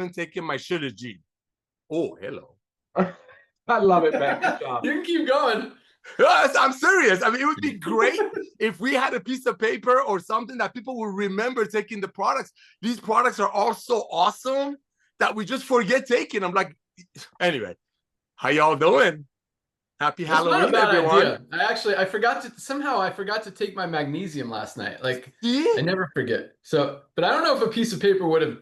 haven't taken my Shilajit. Oh, hello. I love it, man. Good job. You can keep going. Yes, I'm serious. I mean, it would be great if we had a piece of paper or something that people would remember taking the products. These products are all so awesome that we just forget taking. I'm like, anyway, how y'all doing? Happy Halloween, everyone. Idea. I forgot to take my magnesium last night. Like, See? I never forget. So, but I don't know if a piece of paper would have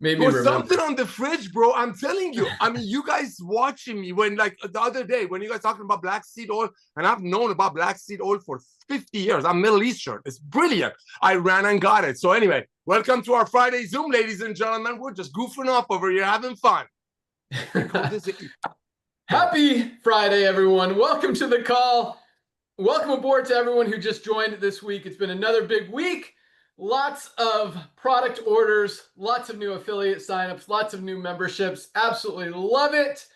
made me Or remember. something on the fridge, bro. I'm telling you. I mean, you guys watching me when, like, the other day when you guys talking about black seed oil, and I've known about black seed oil for 50 years. I'm Middle Eastern. It's brilliant. I ran and got it. So anyway, welcome to our Friday Zoom, ladies and gentlemen. We're just goofing off over here, having fun. Happy Friday, everyone. Welcome to the call. Welcome aboard to everyone who just joined this week. It's been another big week. Lots of product orders, lots of new affiliate signups, lots of new memberships. Absolutely love it.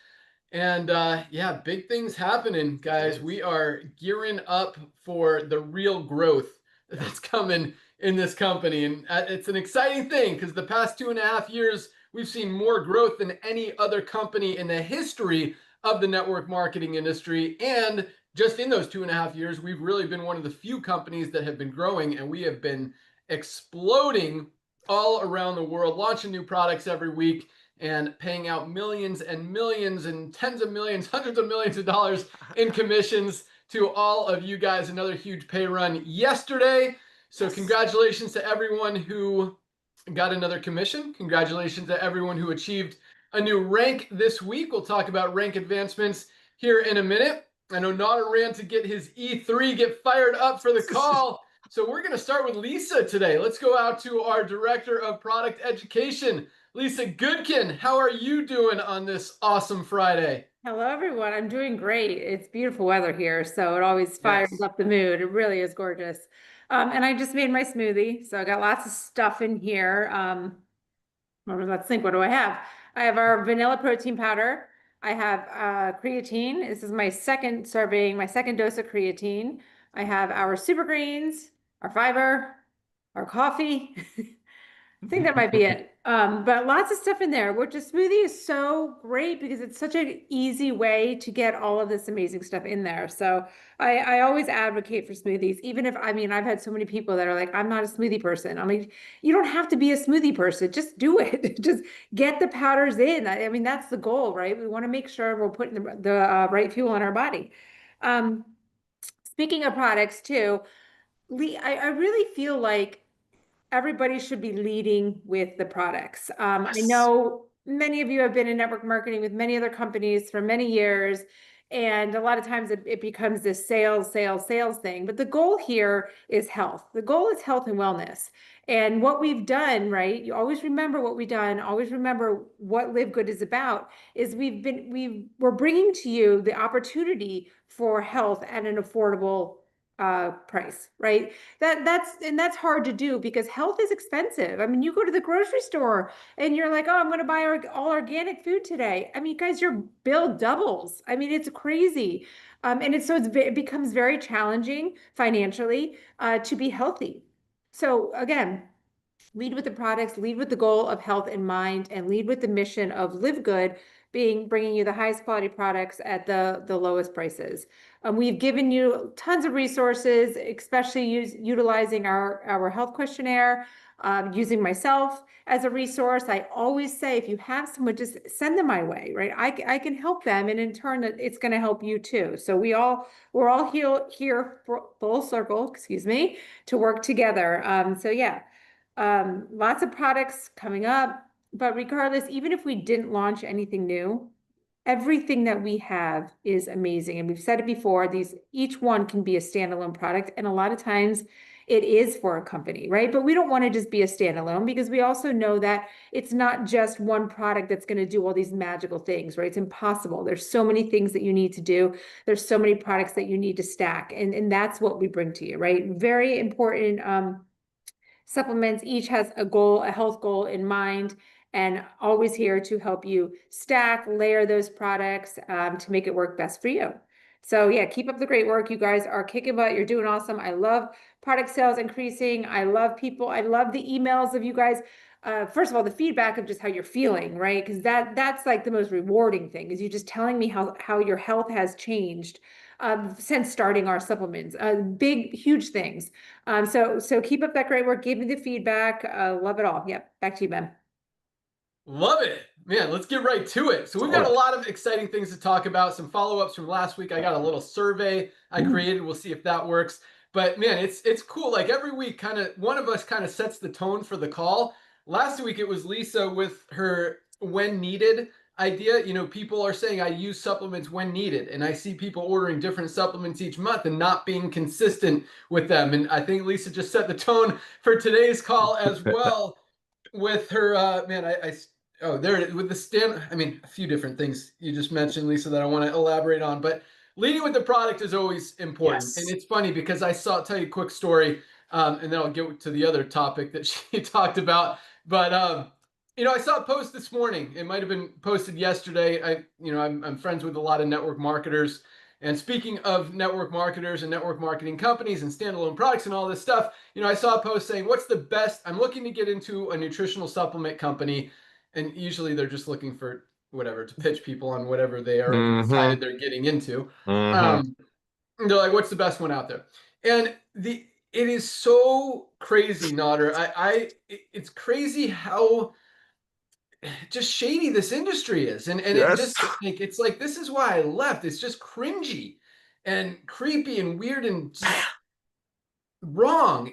And yeah, big things happening, guys. We are gearing up for the real growth that's coming in this company. And it's an exciting thing because the past 2.5 years, we've seen more growth than any other company in the history of the network marketing industry. And just in those 2.5 years, we've really been one of the few companies that have been growing, and we have been exploding all around the world, launching new products every week and paying out millions and millions and tens of millions, hundreds of millions of dollars in commissions to all of you guys. Another huge pay run yesterday. So congratulations to everyone who got another commission. Congratulations to everyone who achieved a new rank this week. We'll talk about rank advancements here in a minute. I know Naughter ran to get his E3, get fired up for the call. So we're going to start with Lisa today. Let's go out to our Director of Product Education, Lisa Goodkin. How are you doing on this awesome Friday? Hello, everyone. I'm doing great. It's beautiful weather here, so it always fires up the mood. It really is gorgeous. And I just made my smoothie, so I got lots of stuff in here. Let's think, what do I have? I have our vanilla protein powder. I have creatine. This is my second serving, my second dose of creatine. I have our super greens, our fiber, our coffee. I think that might be it. But lots of stuff in there, which a smoothie is so great because it's such an easy way to get all of this amazing stuff in there. So I always advocate for smoothies, even if, I mean, I've had so many people that are like, I'm not a smoothie person. I'm like, you don't have to be a smoothie person. Just do it. Just get the powders in. I mean, that's the goal, right? We want to make sure we're putting the right fuel in our body. Speaking of products too, I really feel like everybody should be leading with the products. I know many of you have been in network marketing with many other companies for many years, and a lot of times it becomes this sales thing. But the goal here is health. The goal is health and wellness. And what we've done, right? You always remember what we've done. Always remember what LiveGood is about. Is we're bringing to you the opportunity for health at an affordable price, right? That's hard to do because health is expensive. I mean, you go to the grocery store and you're like, oh, I'm going to buy all organic food today. I mean, guys, your bill doubles. I mean, it's crazy. And it becomes very challenging financially to be healthy. So again, lead with the products, lead with the goal of health in mind, and lead with the mission of LiveGood, bringing you the highest quality products at the lowest prices. We've given you tons of resources, especially utilizing our health questionnaire, using myself as a resource. I always say, if you have someone, just send them my way, right? I can help them, and in turn, it's going to help you too. So we're all here for full circle, to work together. So yeah, lots of products coming up. But regardless, even if we didn't launch anything new, everything that we have is amazing. And we've said it before, each one can be a standalone product. And a lot of times it is for a company, right? But we don't want to just be a standalone because we also know that it's not just one product that's going to do all these magical things, right? It's impossible. There's so many things that you need to do. There's so many products that you need to stack. And that's what we bring to you, right? Very important supplements. Each has a goal, a health goal in mind, and always here to help you stack, layer those products to make it work best for you. So yeah, keep up the great work. You guys are kicking butt. You're doing awesome. I love product sales increasing. I love people. I love the emails of you guys first of all, the feedback of just how you're feeling, right? Because that's like the most rewarding thing, is you just telling me how your health has changed since starting our supplements. Big, huge things. So keep up that great work. Give me the feedback. Love it all. Yep. Back to you, Ben. Love it. Man, let's get right to it. So we've got a lot of exciting things to talk about. Some follow-ups from last week. I got a little survey I created. We'll see if that works. But man, it's cool. Like every week, kind of one of us kind of sets the tone for the call. Last week, it was Lisa with her when needed idea. You know, people are saying I use supplements when needed, and I see people ordering different supplements each month and not being consistent with them. And I think Lisa just set the tone for today's call as well with her, oh, there it is with the stand. I mean, a few different things you just mentioned, Lisa, that I want to elaborate on. But leading with the product is always important. Yes. And it's funny because I'll tell you a quick story, and then I'll get to the other topic that she talked about. But, I saw a post this morning. It might have been posted yesterday. I'm friends with a lot of network marketers. And speaking of network marketers and network marketing companies and standalone products and all this stuff, I saw a post saying, what's the best? I'm looking to get into a nutritional supplement company. And usually they're just looking for whatever to pitch people on whatever they are decided they're getting into. And they're like, what's the best one out there? And it is so crazy, Nader. It's crazy how just shady this industry is. And it just like, it's like, this is why I left. It's just cringy and creepy and weird and just wrong.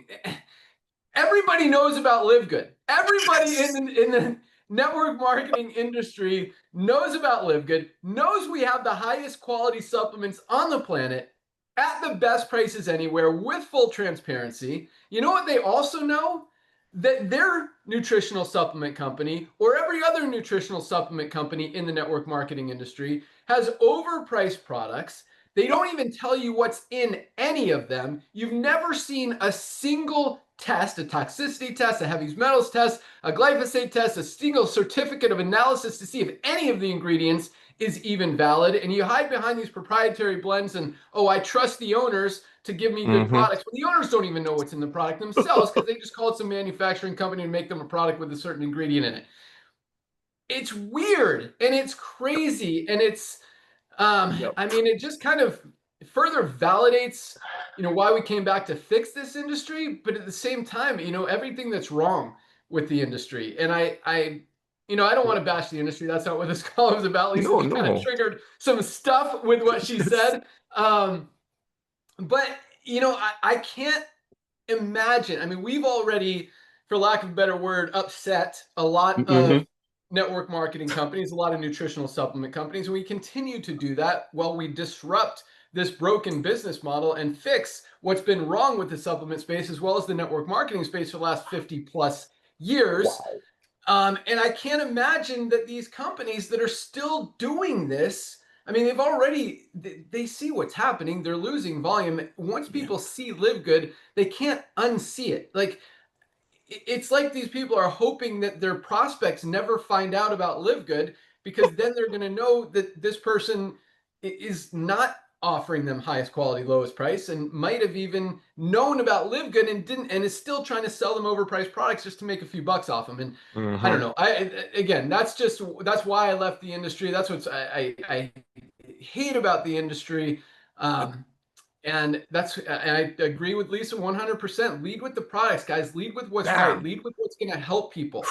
Everybody knows about LiveGood. Everybody in the network marketing industry knows about LiveGood, knows we have the highest quality supplements on the planet at the best prices anywhere with full transparency. You know what they also know? That their nutritional supplement company or every other nutritional supplement company in the network marketing industry has overpriced products. They don't even tell you what's in any of them. You've never seen a single test, a toxicity test, a heavy metals test, a glyphosate test, a single certificate of analysis to see if any of the ingredients is even valid. And you hide behind these proprietary blends and, oh, I trust the owners to give me good products. But the owners don't even know what's in the product themselves because they just call it some manufacturing company and make them a product with a certain ingredient in it. It's weird and it's crazy. And it's, I mean, it just kind of further validates, why we came back to fix this industry. But at the same time, everything that's wrong with the industry. And I don't want to bash the industry. That's not what this call was about. Lisa kind of triggered some stuff with what she said. But, I can't imagine. I mean, we've already, for lack of a better word, upset a lot of network marketing companies, a lot of nutritional supplement companies, and we continue to do that while we disrupt this broken business model and fix what's been wrong with the supplement space as well as the network marketing space for the last 50 plus years. Wow. And I can't imagine that these companies that are still doing this, I mean, they see what's happening. They're losing volume. Once people see LiveGood, they can't unsee it. Like, it's like these people are hoping that their prospects never find out about LiveGood because then they're going to know that this person is not offering them highest quality, lowest price, and might have even known about LiveGood and is still trying to sell them overpriced products just to make a few bucks off them. And I don't know. That's why I left the industry. That's what I hate about the industry. And I agree with Lisa 100%. Lead with the products, guys. Lead with what's right. Lead with what's going to help people.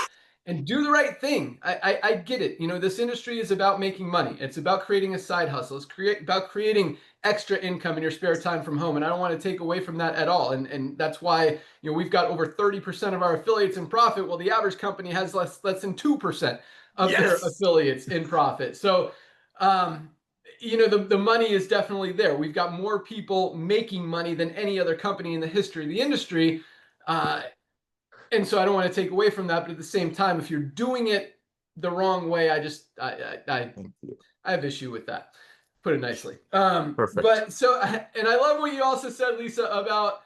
And do the right thing. I get it. This industry is about making money. It's about creating a side hustle. It's about creating extra income in your spare time from home. And I don't want to take away from that at all. And that's why we've got over 30% of our affiliates in profit. Well, the average company has less than 2% of their affiliates in profit. So the money is definitely there. We've got more people making money than any other company in the history of the industry. And so I don't want to take away from that. But at the same time, if you're doing it the wrong way, I have issue with that. Put it nicely. Perfect. But and I love what you also said, Lisa, about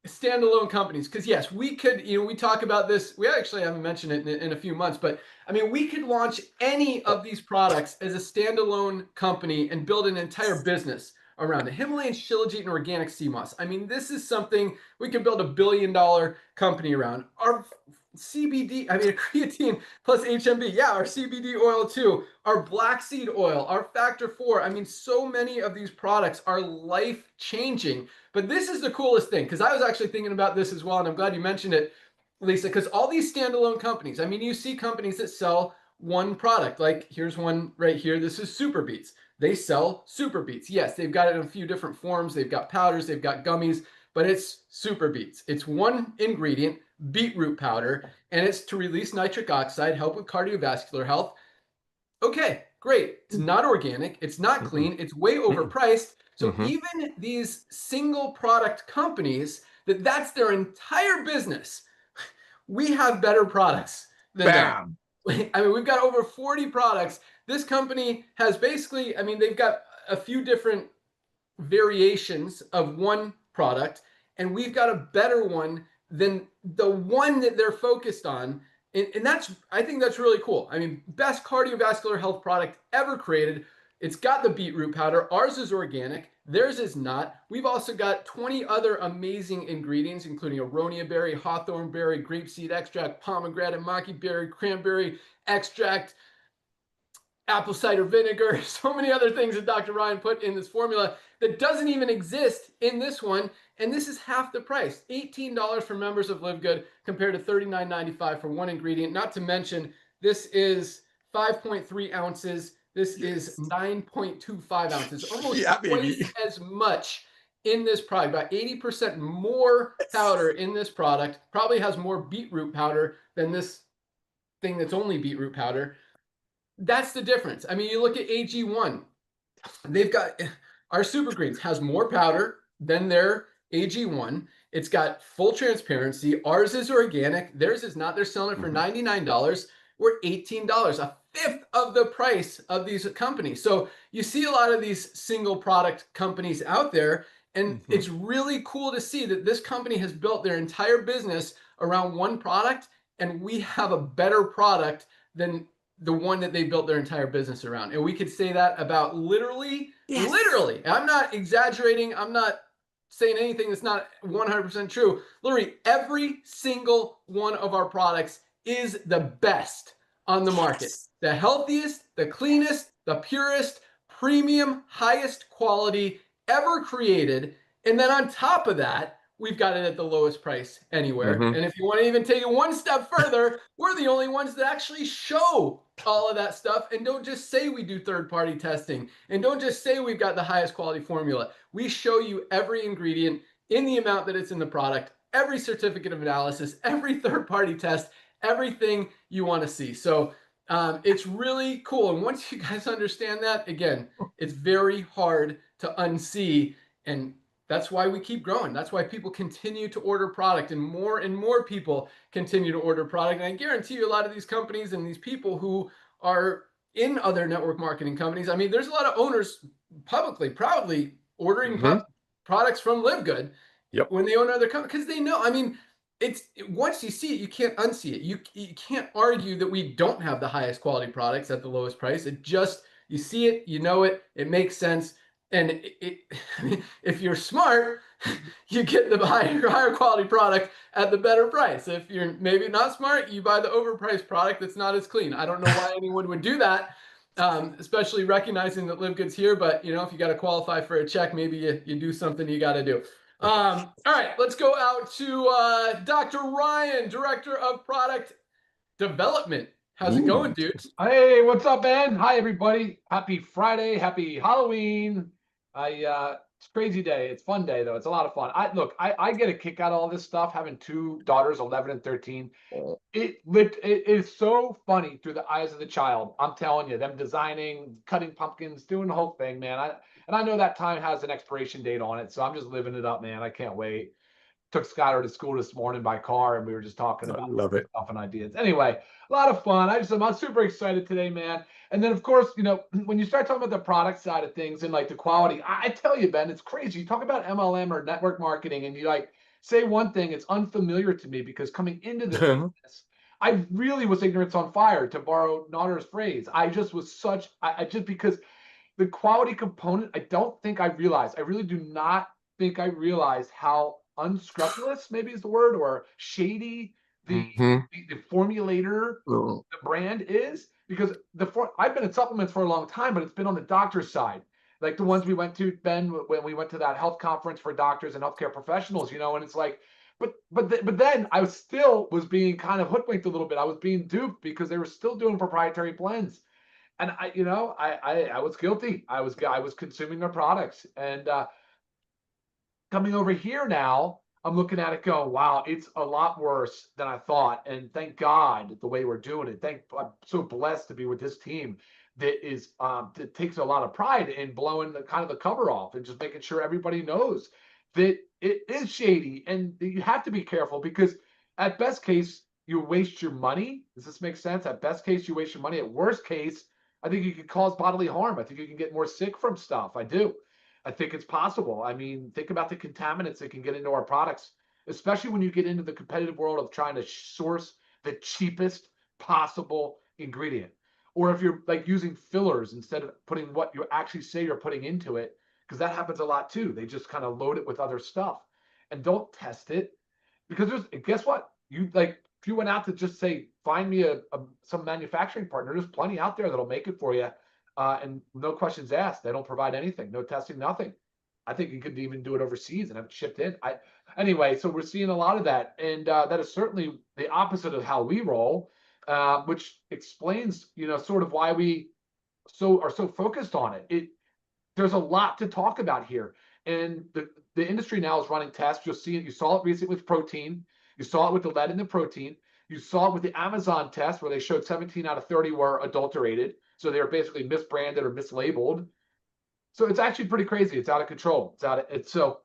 standalone companies. Because yes, we could, we talk about this. We actually haven't mentioned it in a few months, but I mean, we could launch any of these products as a standalone company and build an entire business around it. Himalayan Shilajit and organic sea moss. I mean, this is something we could build $1 billion company around. CBD, I mean, creatine plus HMB. Yeah, our CBD oil too, our black seed oil, our factor 4. I mean, so many of these products are life changing. But this is the coolest thing, because I was actually thinking about this as well. And I'm glad you mentioned it, Lisa, because all these standalone companies, I mean, you see companies that sell one product. Like here's one right here. This is Super Beets. They sell Super Beets. Yes, they've got it in a few different forms. They've got powders, they've got gummies, but it's Super Beets. It's one ingredient, beetroot powder, and it's to release nitric oxide, help with cardiovascular health. Okay, great. It's not organic. It's not clean. It's way overpriced. So even these single product companies, that's their entire business, we have better products than them. I mean, we've got over 40 products. This company has basically, I mean, they've got a few different variations of one product, and we've got a better one than the one that they're focused on. And that's, I think that's really cool. I mean, best cardiovascular health product ever created. It's got the beetroot powder. Ours is organic. Theirs is not. We've also got 20 other amazing ingredients, including aronia berry, hawthorn berry, grapeseed extract, pomegranate, maki berry, cranberry extract, apple cider vinegar, so many other things that Dr. Ryan put in this formula that doesn't even exist in this one. And this is half the price, $18 for members of LiveGood compared to $39.95 for one ingredient. Not to mention, this is 5.3 ounces. This is 9.25 ounces, almost twice as much in this product, about 80% more powder in this product. Probably has more beetroot powder than this thing that's only beetroot powder. That's the difference. I mean, you look at AG1, they've got, our Super Greens has more powder than their AG1. It's got full transparency. Ours is organic. Theirs is not. They're selling it for $99. We're $18, a fifth of the price of these companies. So you see a lot of these single product companies out there, and it's really cool to see that this company has built their entire business around one product, and we have a better product than the one that they built their entire business around. And we could say that about literally, I'm not exaggerating. I'm not saying anything that's not 100% true. Literally every single one of our products is the best on the market. The healthiest, the cleanest, the purest, premium, highest quality ever created. And then on top of that, we've got it at the lowest price anywhere. And if you want to even take it one step further, we're the only ones that actually show all of that stuff and don't just say we do third-party testing and don't just say we've got the highest quality formula. We show you every ingredient in the amount that it's in the product, every certificate of analysis, every third-party test, everything you want to see. So it's really cool. And once you guys understand that, again, it's very hard to unsee, and that's why we keep growing. That's why people continue to order product, and more people continue to order product. And I guarantee you a lot of these companies and these people who are in other network marketing companies, I mean, there's a lot of owners publicly, proudly ordering products from LiveGood when they own other companies, because they know, I mean, it's once you see it, you can't unsee it. You can't argue that we don't have the highest quality products at the lowest price. It just, you see it, you know it, it makes sense. And I mean, if you're smart, you get the higher quality product at the better price. If you're maybe not smart, you buy the overpriced product that's not as clean. I don't know why anyone would do that, especially recognizing that LiveGood's here. But, you know, if you got to qualify for a check, maybe you do something you got to do. All right, let's go out to Dr. Ryan, Director of Product Development. How's it going, dude? Hey, what's up, man? Hi, everybody. Happy Friday. Happy Halloween. It's a crazy day. It's a fun day, though. It's a lot of fun. I get a kick out of all this stuff, having two daughters, 11 and 13. It is so funny through the eyes of the child. I'm telling you, them designing, cutting pumpkins, doing the whole thing, man. And I know that time has an expiration date on it, so I'm just living it up, man. I can't wait. Took Skylar to school this morning by car, and we were just talking about stuff and ideas. Anyway, a lot of fun. I'm super excited today, man. And then, of course, you know, when you start talking about the product side of things and like the quality, I tell you, Ben, it's crazy. You talk about MLM or network marketing, and you like say one thing, it's unfamiliar to me because coming into this business, I really was ignorance on fire, to borrow Naughter's phrase. I just was I just, because the quality component, I don't think I realized. I really do not think I realized how unscrupulous, maybe is the word, or shady Mhm. the formulator, Oh. the brand is, because I've been in supplements for a long time, but it's been on the doctor's side. Like the ones we went to, Ben, when we went to that health conference for doctors and healthcare professionals, and it's like, but then I was being kind of hoodwinked a little bit. I was being duped because they were still doing proprietary blends, and I was guilty. I was consuming their products, and coming over here now, I'm looking at it going, wow, it's a lot worse than I thought. And thank God the way we're doing it. I'm so blessed to be with this team that takes a lot of pride in blowing the kind of the cover off and just making sure everybody knows that it is shady, and you have to be careful, because at best case, you waste your money. Does this make sense? At best case, you waste your money. At worst case, I think you can cause bodily harm. I think you can get more sick from stuff. I do. I think it's possible. I mean, think about the contaminants that can get into our products, especially when you get into the competitive world of trying to source the cheapest possible ingredient. Or if you're like using fillers instead of putting what you actually say you're putting into it, because that happens a lot too. They just kind of load it with other stuff and don't test it, because guess what? If you went out to just say, find me some manufacturing partner, there's plenty out there that'll make it for you. And no questions asked. They don't provide anything, no testing, nothing. I think you could even do it overseas and have it shipped in. Anyway, so we're seeing a lot of that, and that is certainly the opposite of how we roll, which explains, sort of why we are so focused on it. There's a lot to talk about here, and the industry now is running tests. You'll see it. You saw it recently with protein. You saw it with the lead in the protein. You saw it with the Amazon test, where they showed 17 out of 30 were adulterated. So they're basically misbranded or mislabeled. So it's actually pretty crazy. It's out of control. So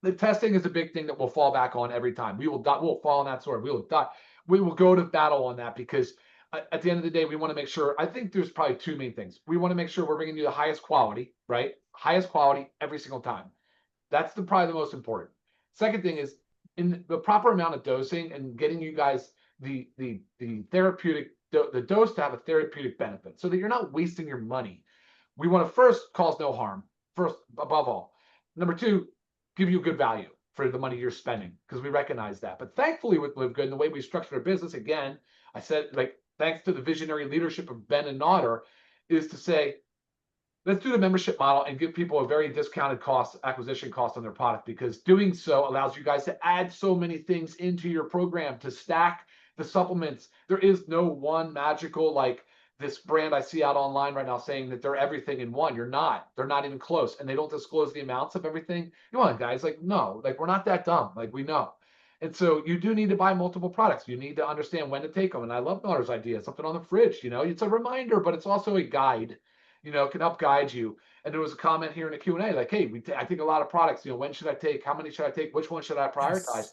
the testing is a big thing that we'll fall back on every time. We'll fall on that sword. We will die. We will go to battle on that, because at the end of the day, we want to make sure. I think there's probably two main things. We want to make sure we're bringing you the highest quality, right? Highest quality every single time. That's probably the most important. Second thing is in the proper amount of dosing and getting you guys the therapeutic the dose to have a therapeutic benefit, so that you're not wasting your money. We want to first cause no harm, first above all. Number two, give you good value for the money you're spending, because we recognize that. But thankfully with LiveGood and the way we structured our business, again, I said, thanks to the visionary leadership of Ben and Nodder, is to say, let's do the membership model and give people a very discounted acquisition cost on their product, because doing so allows you guys to add so many things into your program, to stack the supplements. There is no one magical, like this brand I see out online right now saying that they're everything in one. You're not. They're not even close. And they don't disclose the amounts of everything. Come on, guys. No, we're not that dumb. We know. And so you do need to buy multiple products. You need to understand when to take them. And I love Nodder's idea. Something on the fridge, it's a reminder, but it's also a guide, can help guide you. And there was a comment here in the Q&A, like, hey, I take a lot of products. When should I take? How many should I take? Which one should I prioritize? Yes.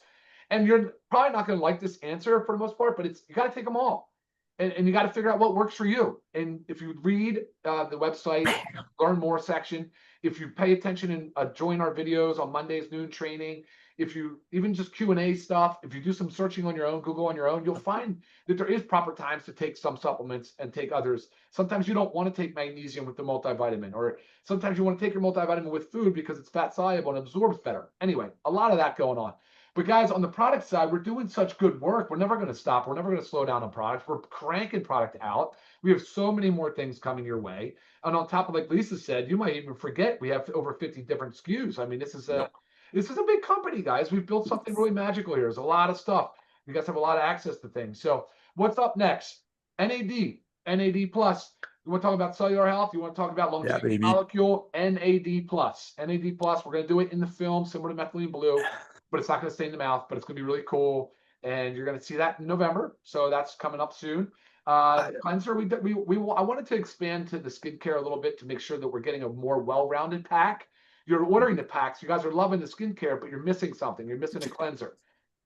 And you're probably not going to like this answer for the most part, but you got to take them all. And you got to figure out what works for you. And if you read the website, learn more section, if you pay attention and join our videos on Mondays, noon training, if you even just Q&A stuff, if you do some searching on your own, Google on your own, you'll find that there is proper times to take some supplements and take others. Sometimes you don't want to take magnesium with the multivitamin, or sometimes you want to take your multivitamin with food because it's fat soluble and absorbs better. Anyway, a lot of that going on. But guys, on the product side, we're doing such good work. We're never going to stop. We're never going to slow down on products. We're cranking product out. We have so many more things coming your way. And on top of, like Lisa said, you might even forget we have over 50 different SKUs. I mean, this is a big company, guys. We've built something really magical here. There's a lot of stuff. You guys have a lot of access to things. So what's up next? NAD plus. You want to talk about cellular health? You want to talk about longevity molecule? NAD plus. NAD plus. We're going to do it in the film, similar to methylene blue, but it's not going to stay in the mouth, but it's going to be really cool. And you're going to see that in November. So that's coming up soon. Cleanser, I wanted to expand to the skincare a little bit to make sure that we're getting a more well-rounded pack. You're ordering the packs. You guys are loving the skincare, but you're missing something. You're missing a cleanser.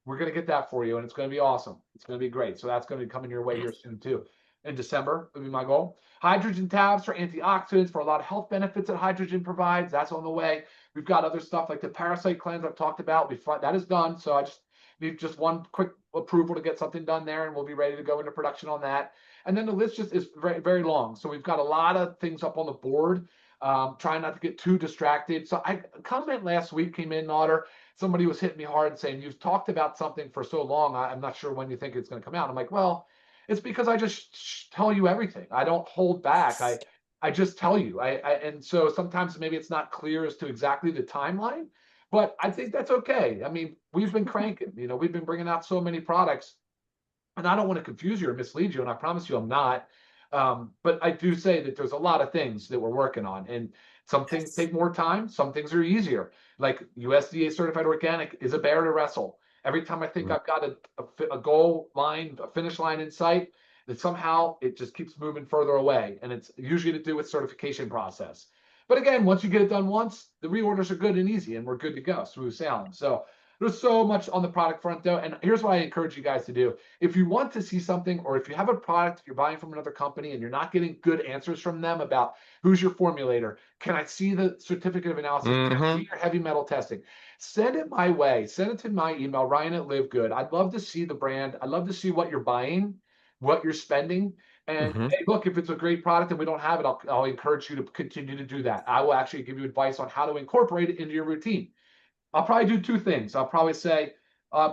We're going to get that for you, and it's going to be awesome. It's going to be great. So that's going to be coming your way here soon, too. In December would be my goal. Hydrogen tabs for antioxidants, for a lot of health benefits that hydrogen provides. That's on the way. We've got other stuff like the parasite cleanse I've talked about. That is done. So I just need one quick approval to get something done there, and we'll be ready to go into production on that. And then the list just is very, very long. So we've got a lot of things up on the board. Trying not to get too distracted. So a comment last week came in, Nodder, somebody was hitting me hard and saying, you've talked about something for so long, I'm not sure when you think it's going to come out. I'm like, well, it's because I just tell you everything. I don't hold back. I just tell you. And so sometimes maybe it's not clear as to exactly the timeline, but I think that's okay. I mean, we've been cranking, we've been bringing out so many products, and I don't want to confuse you or mislead you, and I promise you I'm not. But I do say that there's a lot of things that we're working on, and some things take more time, some things are easier. Like USDA certified organic is a bear to wrestle. Every time I think I've got a goal line, a finish line in sight, that somehow it just keeps moving further away. And it's usually to do with certification process. But again, once you get it done once, the reorders are good and easy, and we're good to go, smooth sailing. So there's so much on the product front though. And here's what I encourage you guys to do. If you want to see something, or if you have a product you're buying from another company and you're not getting good answers from them about who's your formulator, can I see the certificate of analysis? Can I see your heavy metal testing? Send it my way. Send it to my email, Ryan@LiveGood. I'd love to see the brand. I'd love to see what you're buying, what you're spending. And hey, look, if it's a great product and we don't have it, I'll encourage you to continue to do that. I will actually give you advice on how to incorporate it into your routine. I'll probably do two things. I'll probably say,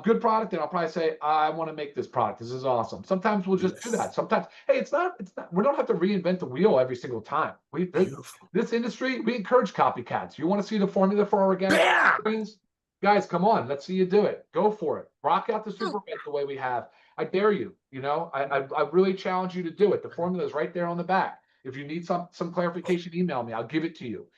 good product, and I'll probably say, I want to make this product. This is awesome. Sometimes we'll just do that. Sometimes, hey, it's not, we don't have to reinvent the wheel every single time. This industry, we encourage copycats. You want to see the formula for organic greens? Guys, come on, let's see you do it. Go for it. Rock out the super red the way we have. I dare you. I really challenge you to do it. The formula is right there on the back. If you need some clarification, email me. I'll give it to you.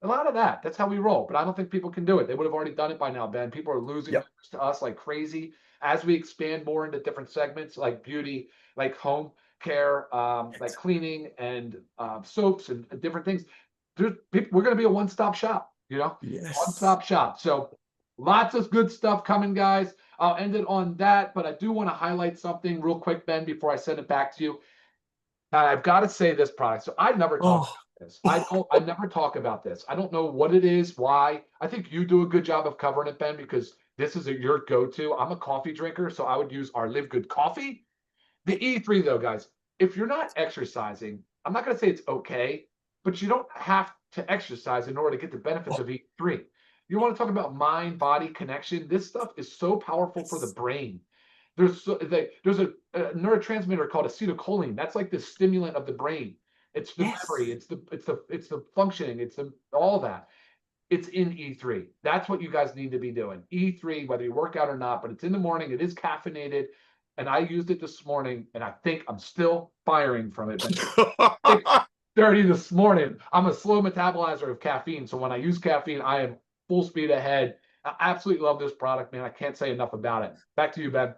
A lot of that. That's how we roll. But I don't think people can do it. They would have already done it by now, Ben. People are losing to us like crazy as we expand more into different segments like beauty, like home care, like cleaning and soaps and different things. We're going to be a one-stop shop, one-stop shop. So lots of good stuff coming, guys. I'll end it on that, but I do want to highlight something real quick, Ben, before I send it back to you. I've got to say this product. So I never talk about this. I never talk about this. I don't know what it is, why. I think you do a good job of covering it, Ben, because this is your go-to. I'm a coffee drinker, so I would use our LiveGood coffee. The E3, though, guys, if you're not exercising, I'm not going to say it's okay, but you don't have to exercise in order to get the benefits of E3. You want to talk about mind-body connection? This stuff is so powerful for the brain. There's a neurotransmitter called acetylcholine. That's like the stimulant of the brain. It's the memory. It's the functioning. It's all that. It's in E3. That's what you guys need to be doing. E3, whether you work out or not, but it's in the morning. It is caffeinated, and I used it this morning, and I think I'm still firing from it. 6:30 this morning. I'm a slow metabolizer of caffeine, so when I use caffeine, I am full speed ahead. I absolutely love this product, man. I can't say enough about it. Back to you, Ben.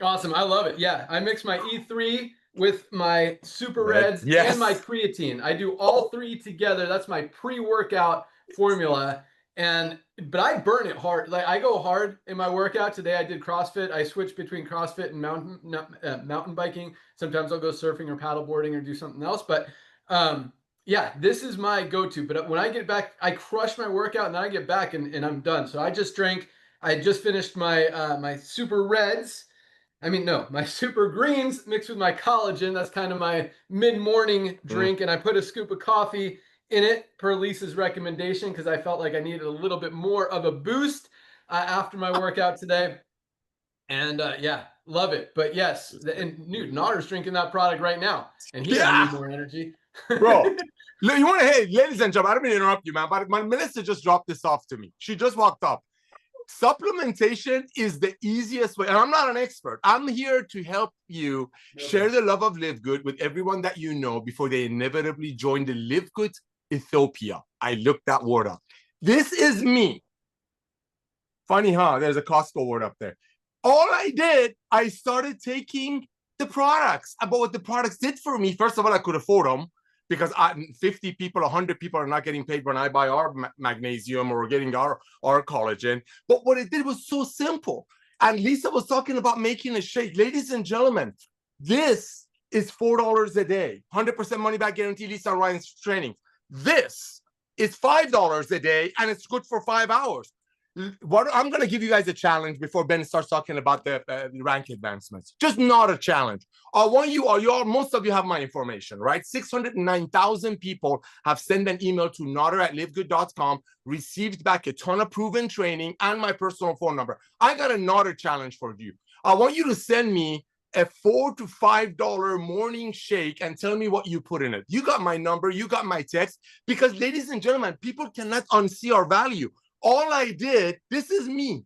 Awesome. I love it. Yeah. I mix my E3 with my Super Reds and my creatine. I do all three together. That's my pre-workout formula. But I burn it hard. Like I go hard in my workout. Today I did CrossFit. I switch between CrossFit and mountain biking. Sometimes I'll go surfing or paddleboarding or do something else. But yeah, this is my go-to. But when I get back, I crush my workout and then I get back and I'm done. So I just finished my my Super Reds. My Super Greens mixed with my collagen. That's kind of my mid-morning drink. And I put a scoop of coffee in it per Lisa's recommendation because I felt like I needed a little bit more of a boost after my workout today. And yeah, love it. But yes, and dude, Notter's drinking that product right now. And he needs more energy. Bro, hey, ladies and gentlemen, I don't mean to interrupt you, man, but Melissa just dropped this off to me. She just walked up. Supplementation is the easiest way, and I'm not an expert. I'm here to help you share the love of LiveGood with everyone that you know before they inevitably join the LiveGood Ethiopia. I looked that word up. This is me. Funny, huh? There's a Costco word up there. All I did, I started taking the products. About what the products did for me. First of all, I could afford them because 50 people, 100 people are not getting paid when I buy our magnesium or getting our collagen. But what it did was so simple. And Lisa was talking about making a shake. Ladies and gentlemen, this is $4 a day. 100% money back guarantee, Lisa and Ryan's training. This is $5 a day, and it's good for 5 hours. What I'm going to give you guys a challenge before Ben starts talking about the rank advancements. Just not a challenge. I want you all, most of you have my information, right? 609,000 people have sent an email to nader@livegood.com, received back a ton of proven training and my personal phone number. I got a Nader challenge for you. I want you to send me a $4 to $5 morning shake and tell me what you put in it. You got my number, you got my text, because ladies and gentlemen, people cannot unsee our value. All I did, this is me.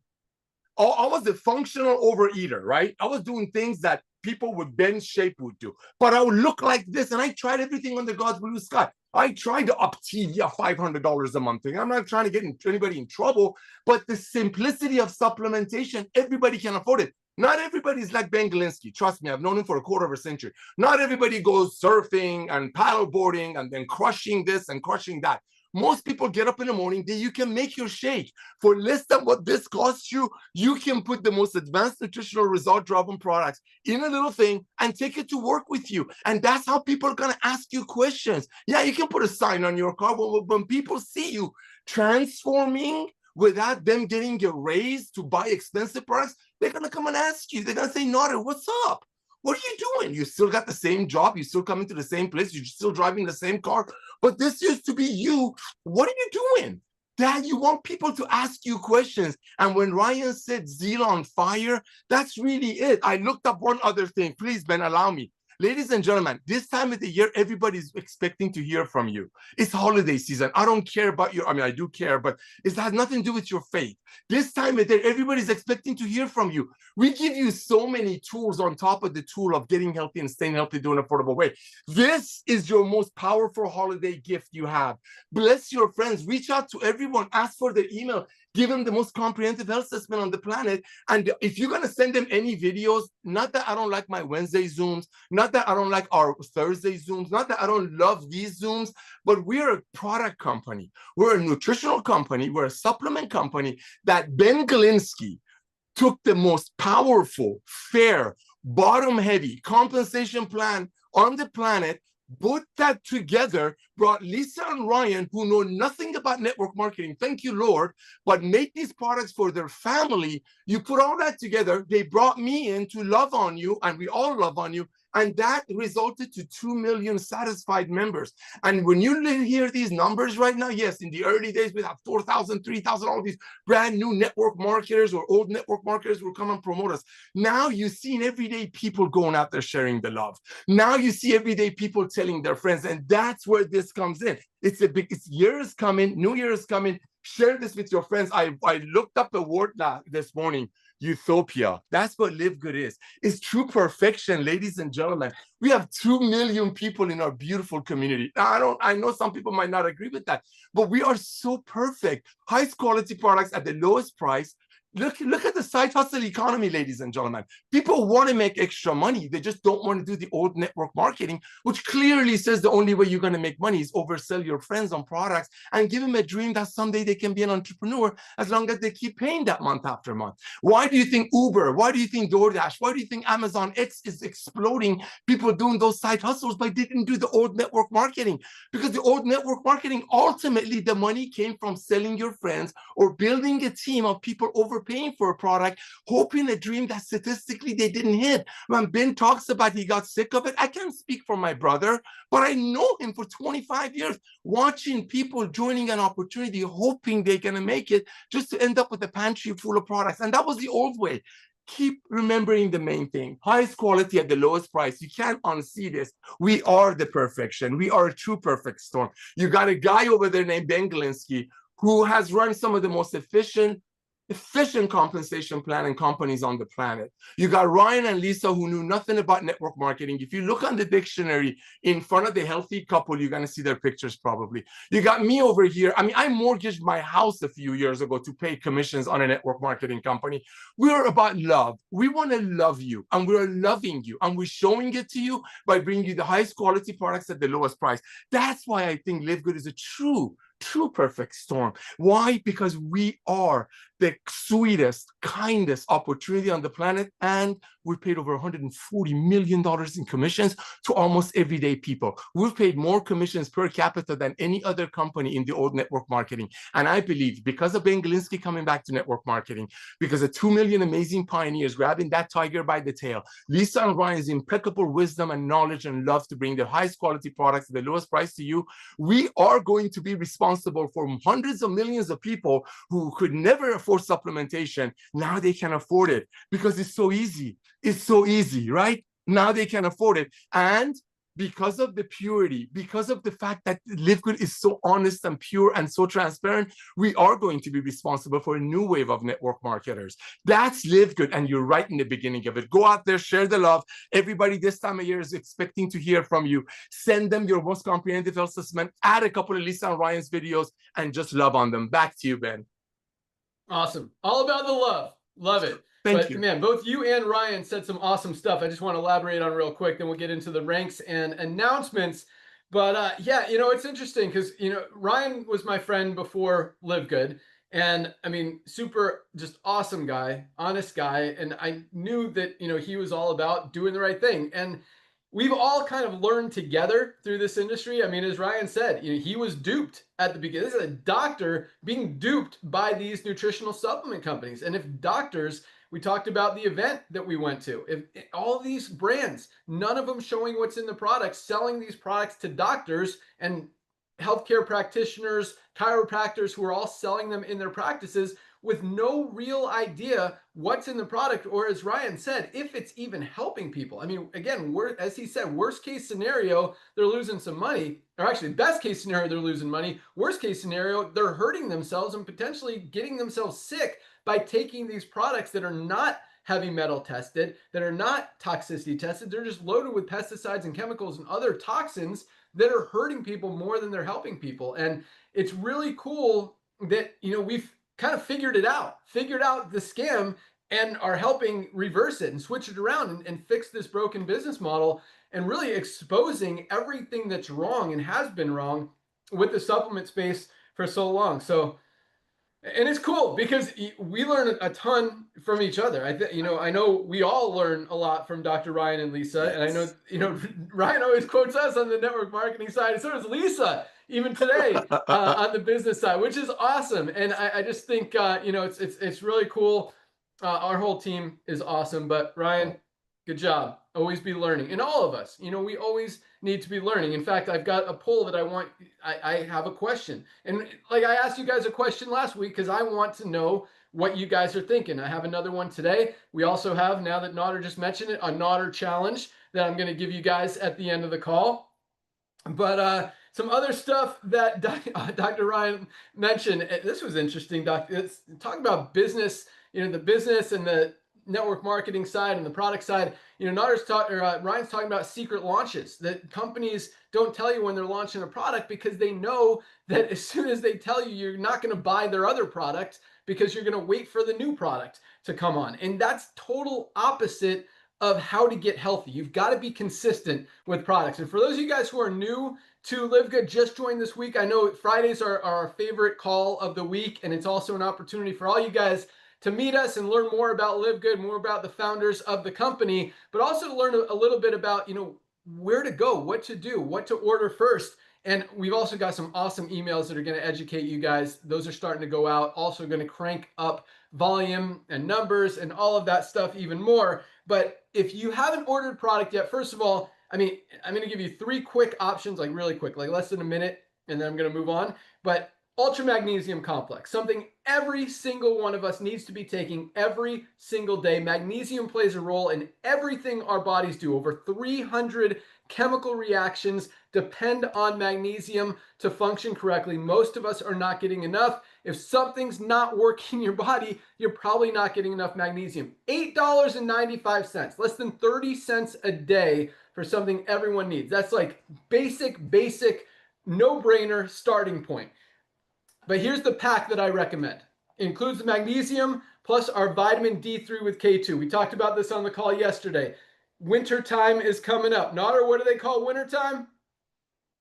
I was a functional overeater, right? I was doing things that people with Ben's shape would do, but I would look like this, and I tried everything under God's blue sky. I tried to up TV at $500 a month thing. I'm not trying to get anybody in trouble, but the simplicity of supplementation, everybody can afford it. Not everybody's like Ben Galinsky. Trust me, I've known him for a quarter of a century. Not everybody goes surfing and paddleboarding and then crushing this and crushing that. Most people get up in the morning, then you can make your shake. For less than what this costs you, you can put the most advanced nutritional result-driven products in a little thing and take it to work with you. And that's how people are going to ask you questions. Yeah, you can put a sign on your car, but when people see you transforming without them getting a raise to buy expensive products, they're going to come and ask you. They're going to say, Nader, what's up? What are you doing? You still got the same job. You still coming to the same place. You're still driving the same car. But this used to be you. What are you doing? Dad, you want people to ask you questions. And when Ryan said zeal on fire, that's really it. I looked up one other thing. Please, Ben, allow me. Ladies and gentlemen, this time of the year, everybody's expecting to hear from you. It's holiday season. I don't care about your, I mean, I do care, but it has nothing to do with your faith. This time of the year, everybody's expecting to hear from you. We give you so many tools on top of the tool of getting healthy and staying healthy doing an affordable way. This is your most powerful holiday gift you have. Bless your friends. Reach out to everyone. Ask for their email. Give them the most comprehensive health assessment on the planet. And if you're going to send them any videos, not that I don't like my Wednesday Zooms, not that I don't like our Thursday Zooms, not that I don't love these Zooms, but we're a product company. We're a nutritional company. We're a supplement company that Ben Galinsky took the most powerful, fair, bottom-heavy compensation plan on the planet, put that together, brought Lisa and Ryan, who know nothing about network marketing, thank you, Lord, but make these products for their family. You put all that together, they brought me in to love on you, and we all love on you, and that resulted to 2 million satisfied members. And when you hear these numbers right now, yes, in the early days, we have 4,000, 3,000, all these brand new network marketers or old network marketers will come and promote us. Now you see everyday people going out there sharing the love. Now you see everyday people telling their friends, and that's where this comes in. It's year is coming, New Year is coming. Share this with your friends. I looked up a word this morning, utopia. That's what LiveGood is. It's true perfection, ladies and gentlemen. We have 2 million people in our beautiful community. Now, I know some people might not agree with that, but we are so perfect. Highest quality products at the lowest price. Look at the side hustle economy, ladies and gentlemen. People want to make extra money. They just don't want to do the old network marketing, which clearly says the only way you're going to make money is oversell your friends on products and give them a dream that someday they can be an entrepreneur as long as they keep paying that month after month. Why do you think Uber? Why do you think DoorDash? Why do you think Amazon X is exploding? People doing those side hustles, but they didn't do the old network marketing, because the old network marketing, ultimately the money came from selling your friends or building a team of people overpaying for a product, hoping a dream that statistically they didn't hit. When Ben talks about he got sick of it, I can't speak for my brother, but I know him for 25 years, watching people joining an opportunity, hoping they're going to make it, just to end up with a pantry full of products. And that was the old way. Keep remembering the main thing: highest quality at the lowest price. You can't unsee this. We are the perfection. We are a true perfect storm. You got a guy over there named Ben Galinsky who has run some of the most efficient compensation planning companies on the planet. You got Ryan and Lisa who knew nothing about network marketing. If you look on the dictionary in front of the healthy couple, you're going to see their pictures probably. You got me over here. I mean, I mortgaged my house a few years ago to pay commissions on a network marketing company. We're about love. We want to love you, and we're loving you, and we're showing it to you by bringing you the highest quality products at the lowest price. That's why I think LiveGood is a true true perfect storm. Why? Because we are the sweetest, kindest opportunity on the planet, and we paid over $140 million in commissions to almost everyday people. We've paid more commissions per capita than any other company in the old network marketing. And I believe because of Ben Glinsky coming back to network marketing, because of 2 million amazing pioneers grabbing that tiger by the tail, Lisa and Ryan's impeccable wisdom and knowledge and love to bring the highest quality products at the lowest price to you, we are going to be responsible for hundreds of millions of people who could never afford supplementation. Now they can afford it because it's so easy. It's so easy, right? Now they can afford it. And because of the purity, because of the fact that LiveGood is so honest and pure and so transparent, we are going to be responsible for a new wave of network marketers. That's LiveGood, and you're right in the beginning of it. Go out there, share the love. Everybody this time of year is expecting to hear from you. Send them your most comprehensive health assessment, add a couple of Lisa and Ryan's videos, and just love on them. Back to you, Ben. Awesome. All about the love. Love it. Thank you. Man, both you and Ryan said some awesome stuff. I just want to elaborate on real quick, then we'll get into the ranks and announcements. But yeah, it's interesting because, Ryan was my friend before LiveGood. And I mean, super just awesome guy, honest guy. And I knew that, he was all about doing the right thing. And we've all kind of learned together through this industry. I mean, as Ryan said, he was duped at the beginning. This is a doctor being duped by these nutritional supplement companies. And if doctors, we talked about the event that we went to, if all these brands, none of them showing what's in the products, selling these products to doctors and healthcare practitioners, chiropractors who are all selling them in their practices with no real idea what's in the product, or as Ryan said, if it's even helping people. I mean, again, as he said, worst case scenario, they're losing some money, or actually best case scenario, they're losing money. Worst case scenario, they're hurting themselves and potentially getting themselves sick by taking these products that are not heavy metal tested, that are not toxicity tested. They're just loaded with pesticides and chemicals and other toxins that are hurting people more than they're helping people. And it's really cool that, we've kind of figured out the scam and are helping reverse it and switch it around and fix this broken business model and really exposing everything that's wrong and has been wrong with the supplement space for so long. So, and it's cool because we learn a ton from each other. I know we all learn a lot from Dr. Ryan and Lisa. Yes. And I know, Ryan always quotes us on the network marketing side, and so does Lisa, even today on the business side, which is awesome. And I just think, it's really cool. Our whole team is awesome, but Ryan, good job. Always be learning. And all of us, we always need to be learning. In fact, I've got a poll that I have a question. And like I asked you guys a question last week because I want to know what you guys are thinking. I have another one today. We also have, now that Nader just mentioned it, a Nader challenge that I'm going to give you guys at the end of the call. But some other stuff that Dr. Ryan mentioned, this was interesting, Doc. It's talking about business, the business and the network marketing side and the product side. Ryan's talking about secret launches that companies don't tell you when they're launching a product because they know that as soon as they tell you, you're not going to buy their other product because you're going to wait for the new product to come on. And that's total opposite of how to get healthy. You've got to be consistent with products. And for those of you guys who are new to LiveGood, just joined this week, I know Fridays are our favorite call of the week, and it's also an opportunity for all you guys to meet us and learn more about LiveGood, more about the founders of the company, but also to learn a little bit about, where to go, what to do, what to order first. And we've also got some awesome emails that are going to educate you guys. Those are starting to go out, also going to crank up volume and numbers and all of that stuff even more. But if you haven't ordered product yet, first of all, I'm going to give you 3 quick options, like really quick, like less than a minute, and then I'm going to move on. But Ultra Magnesium Complex, something every single one of us needs to be taking every single day. Magnesium plays a role in everything our bodies do. Over 300 chemical reactions depend on magnesium to function correctly. Most of us are not getting enough. If something's not working in your body, you're probably not getting enough magnesium. $8.95, less than 30 cents a day for something everyone needs. That's like basic, no-brainer starting point. But here's the pack that I recommend. It includes the magnesium plus our vitamin D3 with K2. We talked about this on the call yesterday. Winter time is coming up. Nader, what do they call winter time?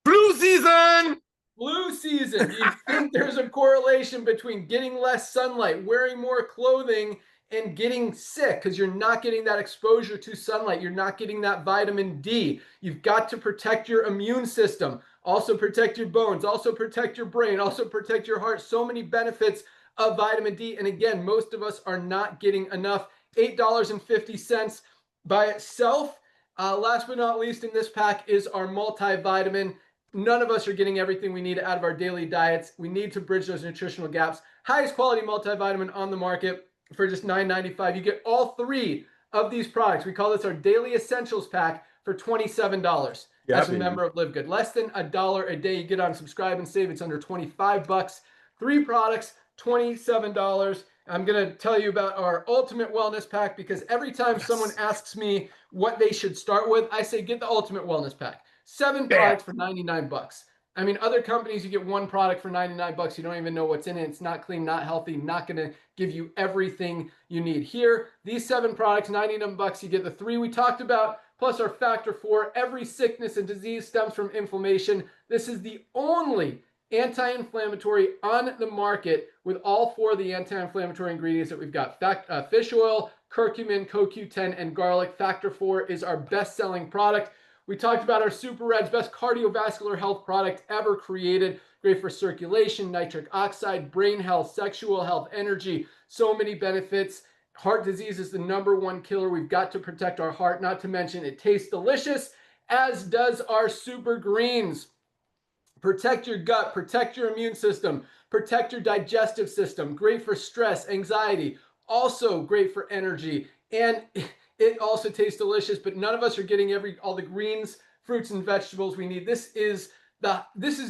Flu season! Flu season. Do you think there's a correlation between getting less sunlight, wearing more clothing, and getting sick? Because you're not getting that exposure to sunlight. You're not getting that vitamin D. You've got to protect your immune system. Also protect your bones. Also protect your brain. Also protect your heart. So many benefits of vitamin D. And again, most of us are not getting enough. $8.50 by itself. Last but not least in this pack is our multivitamin. None of us are getting everything we need out of our daily diets. We need to bridge those nutritional gaps. Highest quality multivitamin on the market for just $9.95. You get all three of these products. We call this our Daily Essentials Pack for $27 as a member of LiveGood. Less than $1 a day. You get on Subscribe and Save. It's under 25 bucks. Three products, $27. I'm going to tell you about our Ultimate Wellness Pack because every time someone asks me what they should start with, I say get the Ultimate Wellness Pack. 7 products for 99 bucks. I mean, other companies, you get one product for 99 bucks. You don't even know what's in it. It's not clean, not healthy, not going to give you everything you need. Here, these 7 products, 99 bucks, you get the 3 we talked about, plus our Factor 4. Every sickness and disease stems from inflammation. This is the only anti-inflammatory on the market with all 4 of the anti-inflammatory ingredients that we've got. Fish oil, curcumin, CoQ10, and garlic. Factor 4 is our best-selling product. We talked about our Super Reds, best cardiovascular health product ever created. Great for circulation, nitric oxide, brain health, sexual health, energy. So many benefits. Heart disease is the #1 killer. We've got to protect our heart, not to mention it tastes delicious, as does our Super Greens. Protect your gut, protect your immune system, protect your digestive system. Great for stress, anxiety, also great for energy. And it also tastes delicious, but none of us are getting all the greens, fruits, and vegetables we need. This is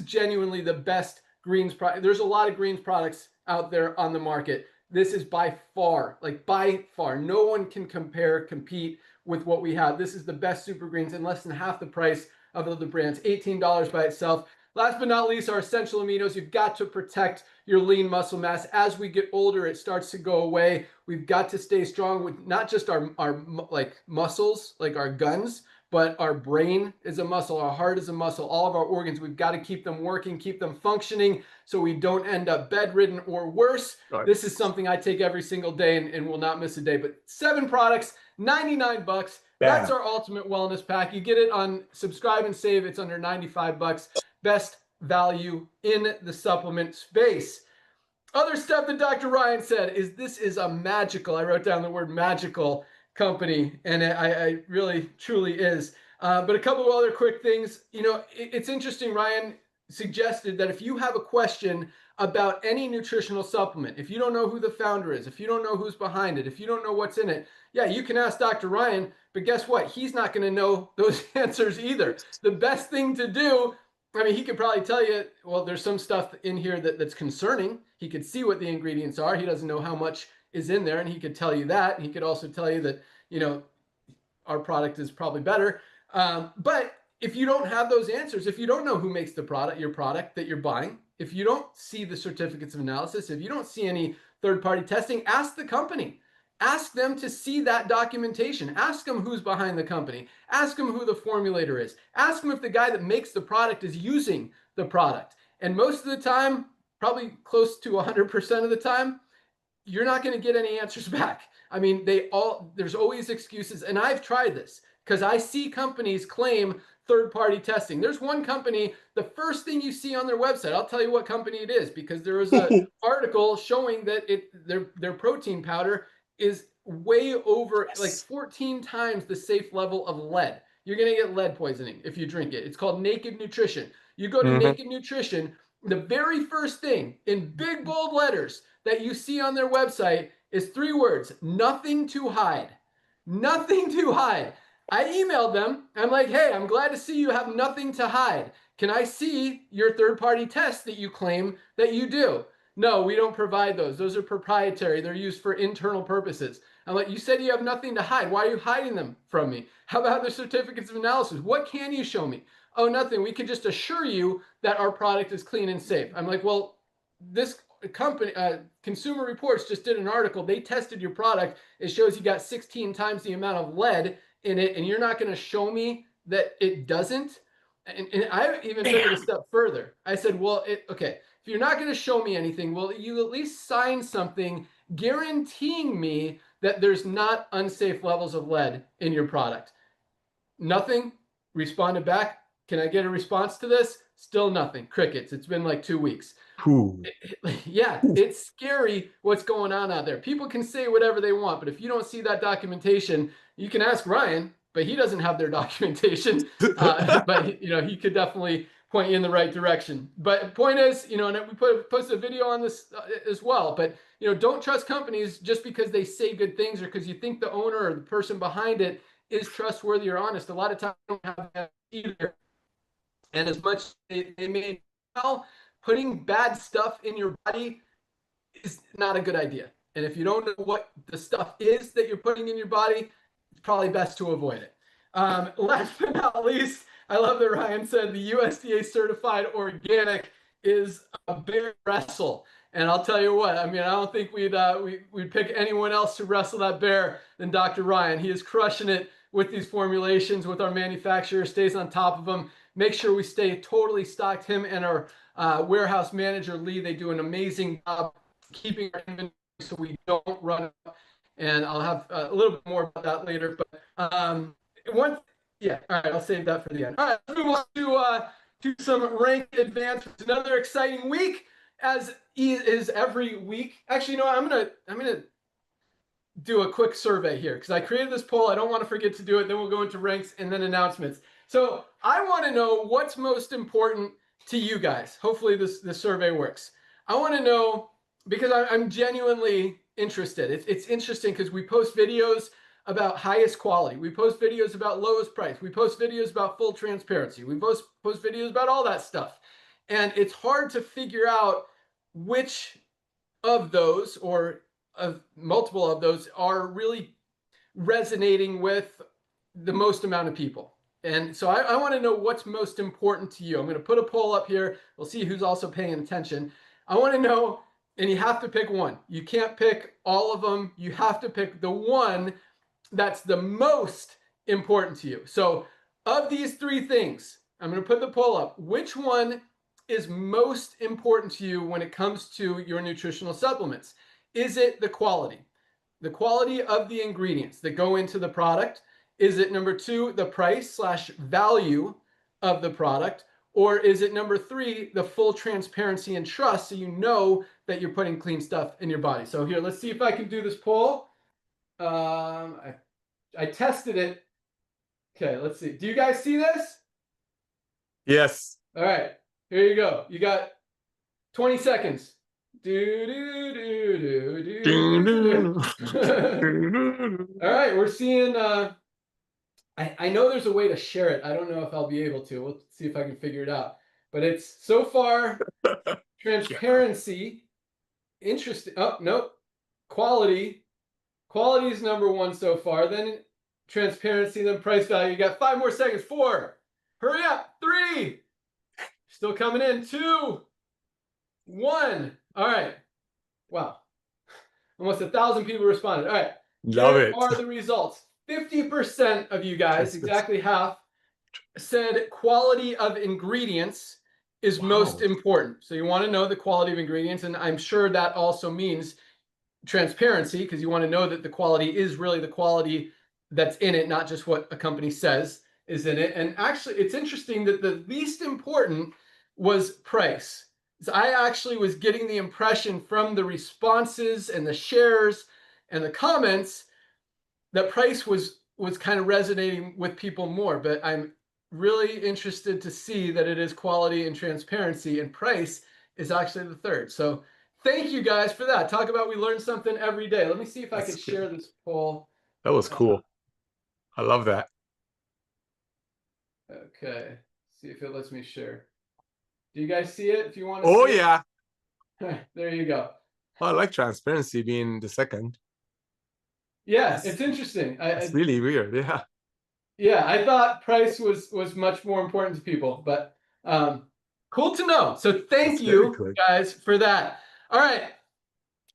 genuinely the best greens product. There's a lot of greens products out there on the market. This is by far, no one can compete with what we have. This is the best Super Greens and less than half the price of other brands. $18 by itself. Last but not least, our essential aminos. You've got to protect your lean muscle mass. As we get older, it starts to go away. We've got to stay strong with not just our muscles, like our guns, but our brain is a muscle, our heart is a muscle, all of our organs. We've got to keep them working, keep them functioning so we don't end up bedridden or worse. Right. This is something I take every single day and will not miss a day. But 7 products, 99 bucks. That's our Ultimate Wellness Pack. You get it on Subscribe and Save. It's under 95 bucks. Best value in the supplement space. Other stuff that Dr. Ryan said is this is a magical, I wrote down the word magical company, and I really, truly is. But a couple of other quick things. You know, it's interesting, Ryan suggested that if you have a question about any nutritional supplement, if you don't know who the founder is, if you don't know who's behind it, if you don't know what's in it, yeah, you can ask Dr. Ryan, but guess what? He's not going to know those answers either. The best thing to do, I mean, he could probably tell you, well, there's some stuff in here that's concerning. He could see what the ingredients are. He doesn't know how much is in there, and he could tell you that. He could also tell you that, you know, our product is probably better. But if you don't have those answers, if you don't know who makes the product, your product that you're buying, if you don't see the certificates of analysis, if you don't see any third-party testing, ask the company. Ask them to see that documentation. Ask them who's behind the company. Ask them who the formulator is. Ask them if the guy that makes the product is using the product. And most of the time, probably close to 100% of the time, you're not going to get any answers back. I mean, there's always excuses. And I've tried this because I see companies claim third-party testing. There's one company, the first thing you see on their website, I'll tell you what company it is, because there was an article showing that their protein powder is way over, like 14 times the safe level of lead. You're going to get lead poisoning if you drink it. It's called Naked Nutrition. You go to Naked Nutrition, the very first thing in big bold letters that you see on their website is 3 words: nothing to hide. Nothing to hide. I emailed them. I'm like, hey, I'm glad to see you have nothing to hide. Can I see your third-party tests that you claim that you do? No, we don't provide those. Those are proprietary. They're used for internal purposes. I'm like, you said you have nothing to hide. Why are you hiding them from me? How about the certificates of analysis? What can you show me? Oh, nothing. We can just assure you that our product is clean and safe. I'm like, well, this company, Consumer Reports, just did an article. They tested your product. It shows you got 16 times the amount of lead in it, and you're not going to show me that it doesn't? and I even took it a step further. I said, well, okay, if you're not going to show me anything, will you at least sign something guaranteeing me that there's not unsafe levels of lead in your product? Nothing. Responded back. Can I get a response to this? Still nothing. Crickets. It's been like 2 weeks. Yeah, it's scary what's going on out there. People can say whatever they want, but if you don't see that documentation, you can ask Ryan, but he doesn't have their documentation. But you know, he could definitely point you in the right direction. But point is, you know, and we posted a video on this as well. But you know, don't trust companies just because they say good things or because you think the owner or the person behind it is trustworthy or honest. A lot of times they don't have that either. And as much as they may well, putting bad stuff in your body is not a good idea. And if you don't know what the stuff is that you're putting in your body, it's probably best to avoid it. Last but not least, I love that Ryan said the USDA certified organic is a bear wrestle. And I'll tell you what, I mean, I don't think we'd pick anyone else to wrestle that bear than Dr. Ryan. He is crushing it with these formulations, with our manufacturer, stays on top of them. Make sure we stay totally stocked. Him and our warehouse manager, Lee, they do an amazing job keeping our inventory so we don't run out. And I'll have a little bit more about that later. But all right, I'll save that for the end. All right, let's move on to some rank advancements. Another exciting week, as is every week. Actually, you know what? I'm gonna do a quick survey here because I created this poll. I don't want to forget to do it. Then we'll go into ranks and then announcements. So I want to know what's most important to you guys. Hopefully this survey works. I want to know because I'm genuinely interested. It's interesting because we post videos about highest quality. We post videos about lowest price. We post videos about full transparency. We post videos about all that stuff. And it's hard to figure out which of those or of multiple of those are really resonating with the most amount of people. And so I want to know what's most important to you. I'm going to put a poll up here. We'll see who's also paying attention. I want to know, and you have to pick one. You can't pick all of them. You have to pick the one that's the most important to you. So of these three things, I'm going to put the poll up. Which one is most important to you when it comes to your nutritional supplements? Is it the quality? The quality of the ingredients that go into the product? Is it number two, the price/value of the product? Or is it number three, the full transparency and trust so you know that you're putting clean stuff in your body? So here, let's see if I can do this poll. I tested it. Okay, let's see. Do you guys see this? Yes. All right, here you go. You got 20 seconds. All right, we're seeing... I know there's a way to share it. I don't know if I'll be able to. We'll see if I can figure it out. But it's so far transparency, interesting. Oh, nope. Quality. Quality is number one so far. Then transparency, then price value. You got 5 more seconds. 4. Hurry up. 3. Still coming in. 2. 1. All right. Wow. Almost 1,000 people responded. All right. Love Here it. are the results. 50% of you guys, exactly half, said quality of ingredients is most important. So you want to know the quality of ingredients, and I'm sure that also means transparency because you want to know that the quality is really the quality that's in it, not just what a company says is in it. And actually, it's interesting that the least important was price. So I actually was getting the impression from the responses and the shares and the comments that price was kind of resonating with people more, but I'm really interested to see that it is quality and transparency, and price is actually the third. So thank you guys for that. Talk about we learn something every day. Let me see if I can share this poll. That was cool. I love that. Okay, see if it lets me share. Do you guys see it? If you want to. Oh see yeah. it? There you go. I like transparency being the second. Yeah, it's interesting. It's really weird. Yeah. Yeah, I thought price was much more important to people, but cool to know. So thank you guys for that. All right,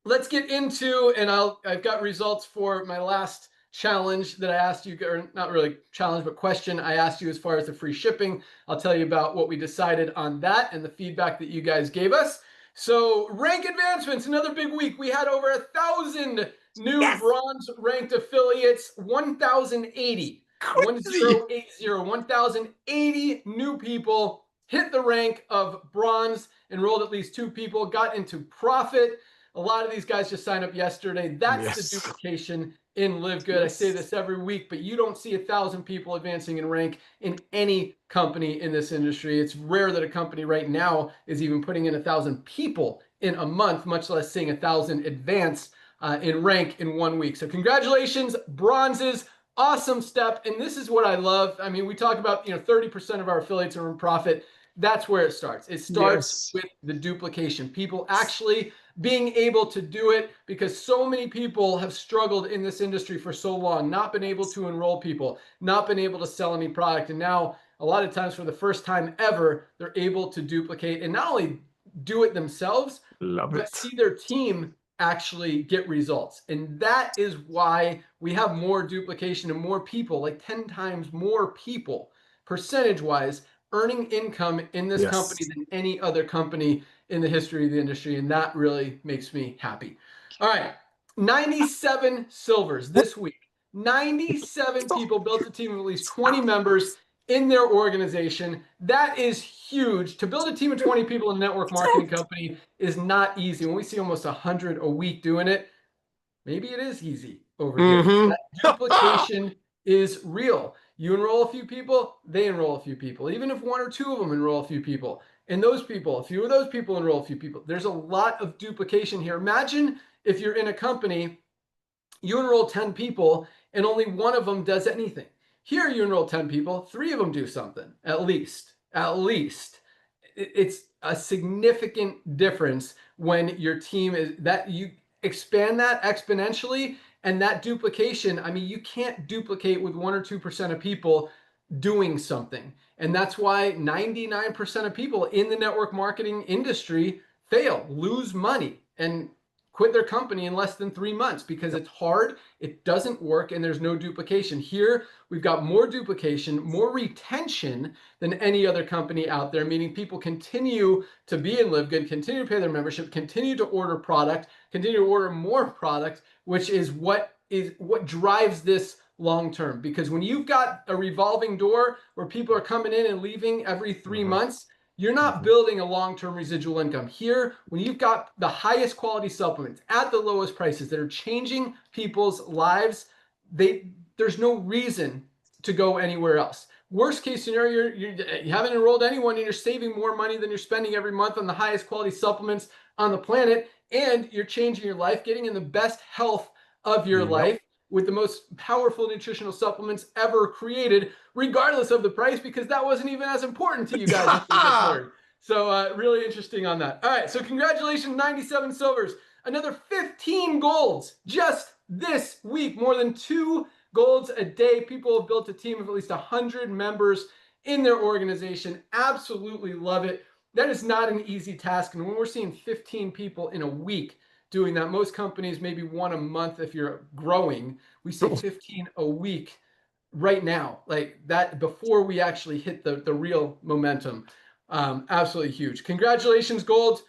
let's get into, and I've got results for my last challenge that I asked you, or not really challenge, but question I asked you as far as the free shipping. I'll tell you about what we decided on that and the feedback that you guys gave us. So rank advancements, another big week. We had over 1,000 new bronze ranked affiliates, 1,080, 1,080 new people hit the rank of bronze, enrolled at least 2 people, got into profit. A lot of these guys just signed up yesterday. That's the duplication in LiveGood. I say this every week, but you don't see 1,000 people advancing in rank in any company in this industry. It's rare that a company right now is even putting in 1,000 people in a month, much less seeing 1,000 advance in rank in 1 week. So congratulations, bronzes, awesome step. And this is what I love. I mean, we talk about, 30% of our affiliates are in profit. That's where it starts. It starts with the duplication. People actually being able to do it, because so many people have struggled in this industry for so long, not been able to enroll people, not been able to sell any product. And now a lot of times for the first time ever, they're able to duplicate and not only do it themselves, but see their team actually get results. And that is why we have more duplication and more people, like 10 times more people percentage wise, earning income in this company than any other company in the history of the industry. And that really makes me happy. All right. 97 silvers this week. 97 people built a team of at least 20 members in their organization. That is huge. To build a team of 20 people in a network marketing company is not easy. When we see almost 100 a week doing it, maybe it is easy over here. That duplication is real. You enroll a few people, they enroll a few people. Even if 1 or 2 of them enroll a few people, and those people, a few of those people enroll a few people. There's a lot of duplication here. Imagine if you're in a company, you enroll 10 people and only 1 of them does anything. Here you enroll 10 people, 3 of them do something, at least. It's a significant difference when your team is that you expand that exponentially, and that duplication, I mean, you can't duplicate with 1 or 2% of people doing something. And that's why 99% of people in the network marketing industry fail, lose money, and quit their company in less than 3 months, because it's hard, it doesn't work, and there's no duplication. Here, we've got more duplication, more retention than any other company out there, meaning people continue to be in LiveGood, continue to pay their membership, continue to order product, continue to order more product, which is what drives this long term. Because when you've got a revolving door where people are coming in and leaving every 3 months, you're not building a long-term residual income. Here, when you've got the highest quality supplements at the lowest prices that are changing people's lives, there's no reason to go anywhere else. Worst case scenario, you haven't enrolled anyone and you're saving more money than you're spending every month on the highest quality supplements on the planet, and you're changing your life, getting in the best health of your life with the most powerful nutritional supplements ever created, regardless of the price, because that wasn't even as important to you guys, as we just learned. So really interesting on that. All right, so congratulations, 97 silvers. Another 15 golds just this week, more than 2 golds a day. People have built a team of at least 100 members in their organization. Absolutely love it. That is not an easy task. And when we're seeing 15 people in a week doing that, most companies maybe 1 a month if you're growing. We see 15 a week right now, like that, before we actually hit the real momentum. Absolutely huge. Congratulations, gold.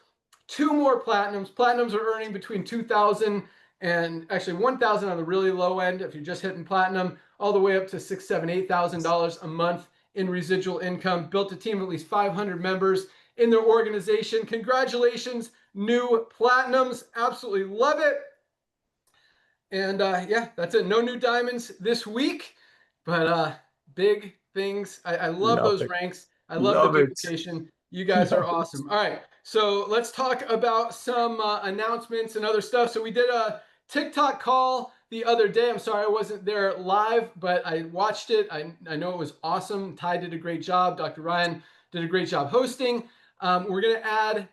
2 more platinums. Platinums are earning between 2,000 and actually 1,000 on the really low end if you're just hitting platinum, all the way up to $6,000, $7,000, $8,000 a month in residual income. Built a team of at least 500 members in their organization. Congratulations, new platinums. Absolutely love it. And yeah, that's it. No new diamonds this week, but big things. I love those ranks. I love the duplication. You guys are awesome. All right, so let's talk about some announcements and other stuff. So we did a TikTok call the other day. I'm sorry I wasn't there live, but I watched it. I know it was awesome. Ty did a great job. Dr. Ryan did a great job hosting. We're going to add,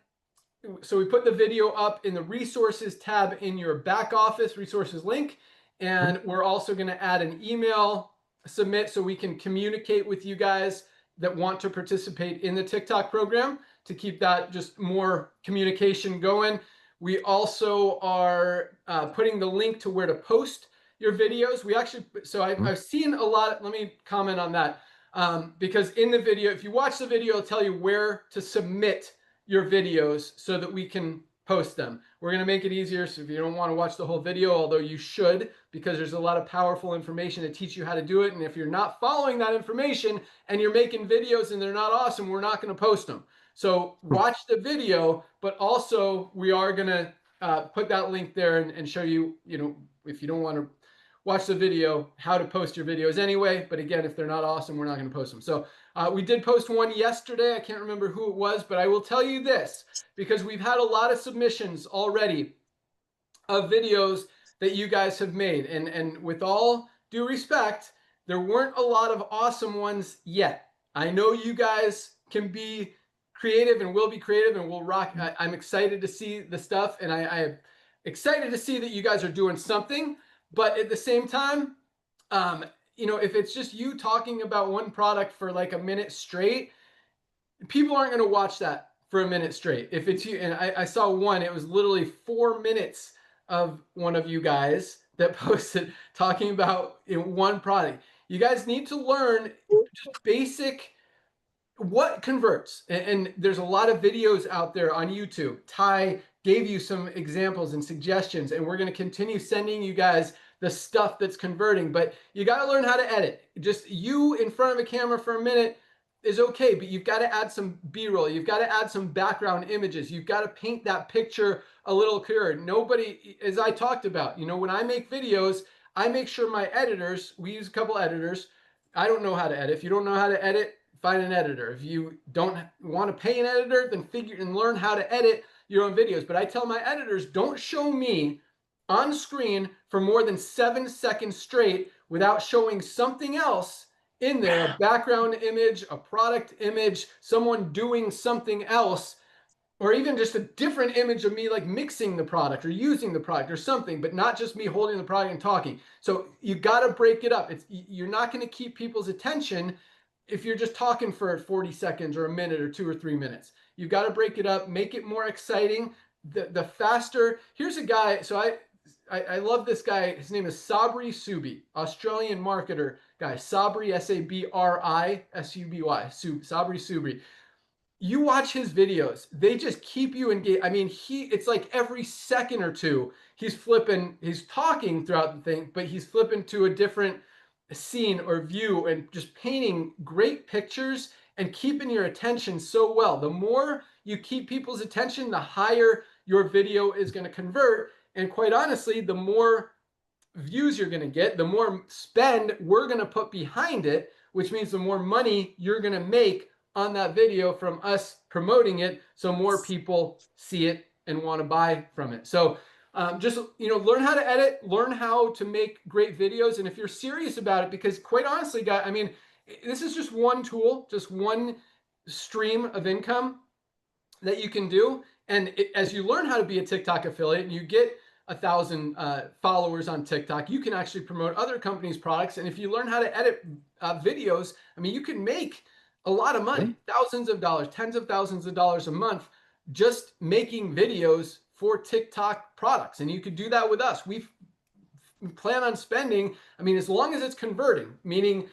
so we put the video up in the resources tab in your back office resources link. And we're also going to add an email submit so we can communicate with you guys that want to participate in the TikTok program to keep that just more communication going. We also are putting the link to where to post your videos. We actually, so I've seen a lot. Let me comment on that. Because in the video, if you watch the video, it'll tell you where to submit your videos so that we can post them. We're going to make it easier. So if you don't want to watch the whole video, although you should, because there's a lot of powerful information to teach you how to do it. And if you're not following that information and you're making videos and they're not awesome, we're not going to post them. So watch the video, but also we are going to put that link there and show you, you know, if you don't want to watch the video, how to post your videos anyway. But again, if they're not awesome, we're not going to post them. So we did post one yesterday. I can't remember who it was, but I will tell you this, because we've had a lot of submissions already of videos that you guys have made. And with all due respect, there weren't a lot of awesome ones yet. I know you guys can be creative and will be creative and will rock. I'm excited to see the stuff, and I'm excited to see that you guys are doing something. But at the same time, you know, if it's just you talking about one product for like a minute straight, people aren't going to watch that for a minute straight. If it's you, and I saw one, it was literally 4 minutes of one of you guys that posted talking about one product. You guys need to learn just basic what converts. And there's a lot of videos out there on YouTube. Ty gave you some examples and suggestions, and we're going to continue sending you guys the stuff that's converting, but you got to learn how to edit. Just you in front of a camera for a minute is okay, but you've got to add some B-roll. You've got to add some background images. You've got to paint that picture a little clearer. Nobody, as I talked about, you know, when I make videos, I make sure my editors, we use a couple editors. I don't know how to edit. If you don't know how to edit, find an editor. If you don't want to pay an editor, then figure and learn how to edit your own videos. But I tell my editors, don't show me on screen for more than 7 seconds straight without showing something else in there, a background image, a product image, someone doing something else, or even just a different image of me like mixing the product or using the product or something, but not just me holding the product and talking. So you got to break it up. You're not going to keep people's attention if you're just talking for 40 seconds or a minute or 2 or 3 minutes. You've got to break it up, make it more exciting. The faster, here's a guy, so I love this guy. His name is Sabri Subi, Australian marketer guy. Sabri, S-A-B-R-I, S-U-B-Y, Sabri Subi. You watch his videos, they just keep you engaged. I mean, it's like every second or two, he's talking throughout the thing, but he's flipping to a different scene or view and just painting great pictures and keeping your attention so well. The more you keep people's attention, the higher your video is going to convert. And quite honestly, the more views you're going to get, the more spend we're going to put behind it, which means the more money you're going to make on that video from us promoting it, so more people see it and want to buy from it. So just, you know, learn how to edit, learn how to make great videos. And if you're serious about it, because quite honestly, guys, I mean, this is just one tool, just one stream of income that you can do. And as you learn how to be a TikTok affiliate and you get 1,000 followers on TikTok, you can actually promote other companies' products. And if you learn how to edit videos, I mean, you can make a lot of money, thousands of dollars, tens of thousands of dollars a month, just making videos for TikTok products. And you could do that with us. We plan on spending, I mean, as long as it's converting, meaning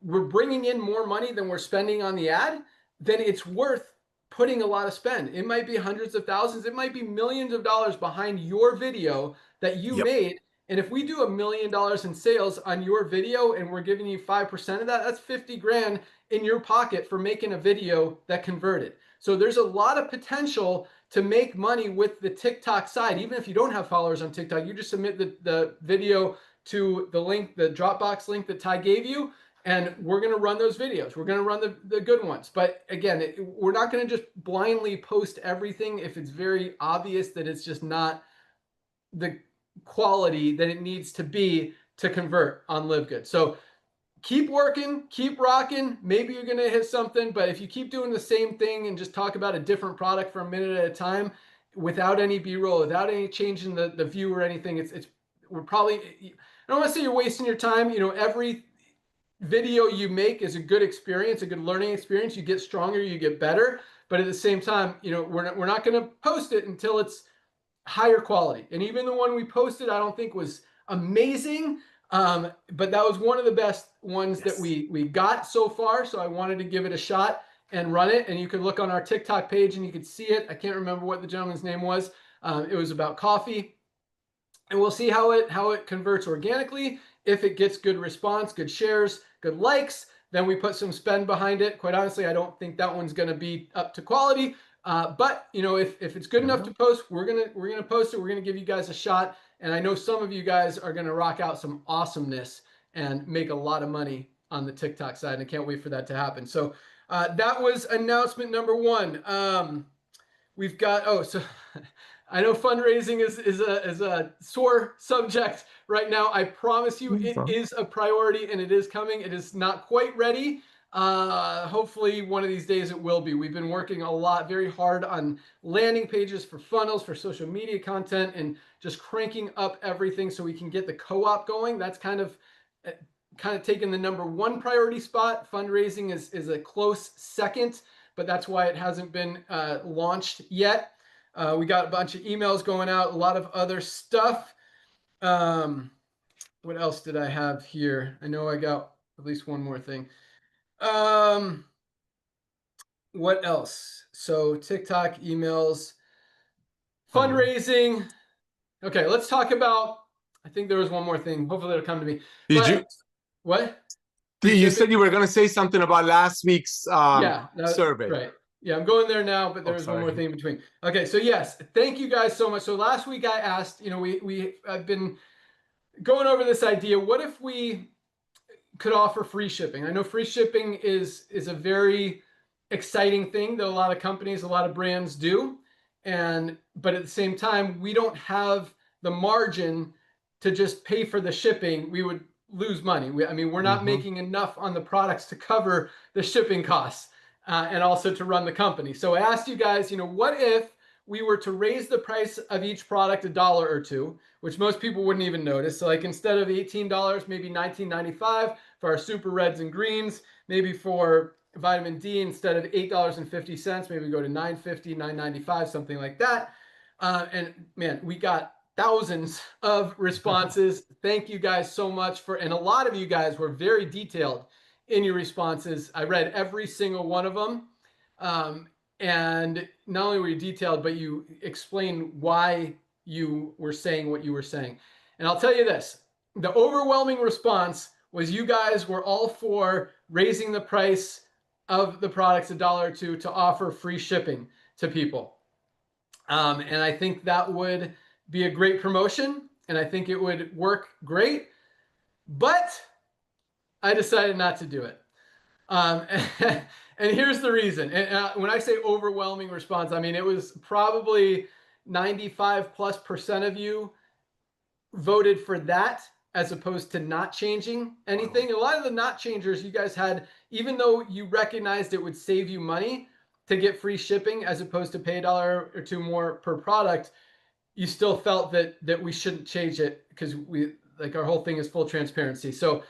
we're bringing in more money than we're spending on the ad, then it's worth putting a lot of spend. It might be hundreds of thousands. It might be millions of dollars behind your video that you made. And if we do $1 million in sales on your video and we're giving you 5% of that, that's 50 grand in your pocket for making a video that converted. So there's a lot of potential to make money with the TikTok side. Even if you don't have followers on TikTok, you just submit the video to the link, the Dropbox link that Ty gave you, and we're going to run those videos. We're going to run the good ones. But again, we're not going to just blindly post everything if it's very obvious that it's just not the quality that it needs to be to convert on LiveGood. So keep working, keep rocking. Maybe you're going to hit something, but if you keep doing the same thing and just talk about a different product for a minute at a time without any B-roll, without any change in the view or anything, we're probably, I don't want to say you're wasting your time. You know, every video you make is a good experience, a good learning experience. You get stronger, you get better. But at the same time, you know, we're not going to post it until it's higher quality. And even the one we posted, I don't think was amazing. But that was one of the best ones that Yes. we got so far. So I wanted to give it a shot and run it. And you could look on our TikTok page and you could see it. I can't remember what the gentleman's name was. It was about coffee. And we'll see how it converts organically. If it gets good response, good shares, good likes, then we put some spend behind it. Quite honestly, I don't think that one's going to be up to quality. But you know, if it's good enough to post, we're gonna post it. We're gonna give you guys a shot. And I know some of you guys are gonna rock out some awesomeness and make a lot of money on the TikTok side. And I can't wait for that to happen. So that was announcement number one. We've got so I know fundraising is a sore subject right now. I promise you it is a priority and it is coming. It is not quite ready. Hopefully one of these days it will be. We've been working a lot, very hard on landing pages for funnels, for social media content, and just cranking up everything so we can get the co-op going. That's kind of taken the number one priority spot. Fundraising is a close second, but that's why it hasn't been launched yet. We got a bunch of emails going out, a lot of other stuff. What else did I have here? I know I got at least one more thing. What else? So TikTok, emails, fundraising. Okay, let's talk about, I think there was one more thing. Hopefully it'll come to me. What? You said you were going to say something about last week's survey. Right. Yeah, I'm going there now, but there was one more thing in between. Okay, so yes, thank you guys so much. So last week I asked, you know, I've been going over this idea. What if we could offer free shipping? I know free shipping is a very exciting thing that a lot of companies, a lot of brands do. But at the same time, we don't have the margin to just pay for the shipping. We would lose money. We're not making enough on the products to cover the shipping costs and also to run the company. So I asked you guys, you know, what if we were to raise the price of each product $1 or $2, which most people wouldn't even notice. So like instead of $18, maybe $19.95 for our super reds and greens, maybe for vitamin D, instead of $8.50, maybe go to $9.50, $9.95, something like that. And man, we got thousands of responses. Thank you guys so much and a lot of you guys were very detailed in your responses. I read every single one of them. And not only were you detailed, but you explained why you were saying what you were saying. And I'll tell you this, the overwhelming response was you guys were all for raising the price of the products $1 or $2 to offer free shipping to people. And I think that would be a great promotion, and I think it would work great, but I decided not to do it. And here's the reason. And when I say overwhelming response, I mean, it was probably 95+% of you voted for that as opposed to not changing anything. A lot of the not changers you guys had, even though you recognized it would save you money to get free shipping as opposed to pay $1 or $2 more per product, you still felt that we shouldn't change it because our whole thing is full transparency. So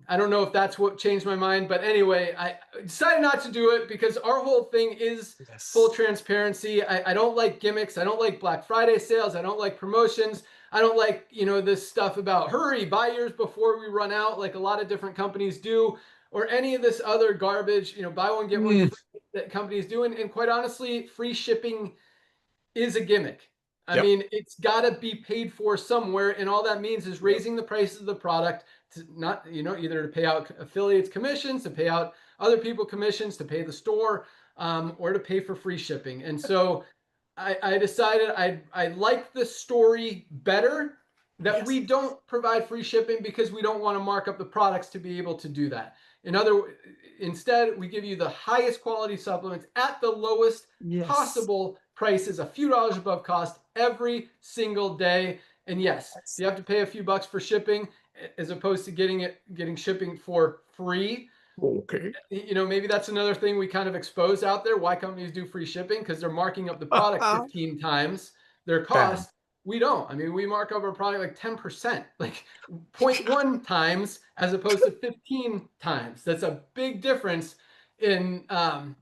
I don't know if that's what changed my mind, but anyway, I decided not to do it because our whole thing is full transparency. I don't like gimmicks. I don't like Black Friday sales. I don't like promotions. I don't like, you know, this stuff about hurry, buy yours before we run out, like a lot of different companies do, or any of this other garbage, you know, buy one, get one free that companies do. And quite honestly, free shipping is a gimmick. I mean, it's got to be paid for somewhere. And all that means is raising the price of the product to not, you know, either to pay out affiliates commissions, to pay out other people commissions, to pay the store, or to pay for free shipping. And so I decided I like the story better that we don't provide free shipping because we don't want to mark up the products to be able to do that. Instead, we give you the highest quality supplements at the lowest possible prices, a few dollars above cost every single day. And yes, you have to pay a few bucks for shipping as opposed to getting shipping for free. Okay. You know, maybe that's another thing we kind of expose out there, why companies do free shipping, because they're marking up the product 15 times their cost. We don't. I mean, we mark up our product like 10%, like 0.1 times as opposed to 15 times. That's a big difference in,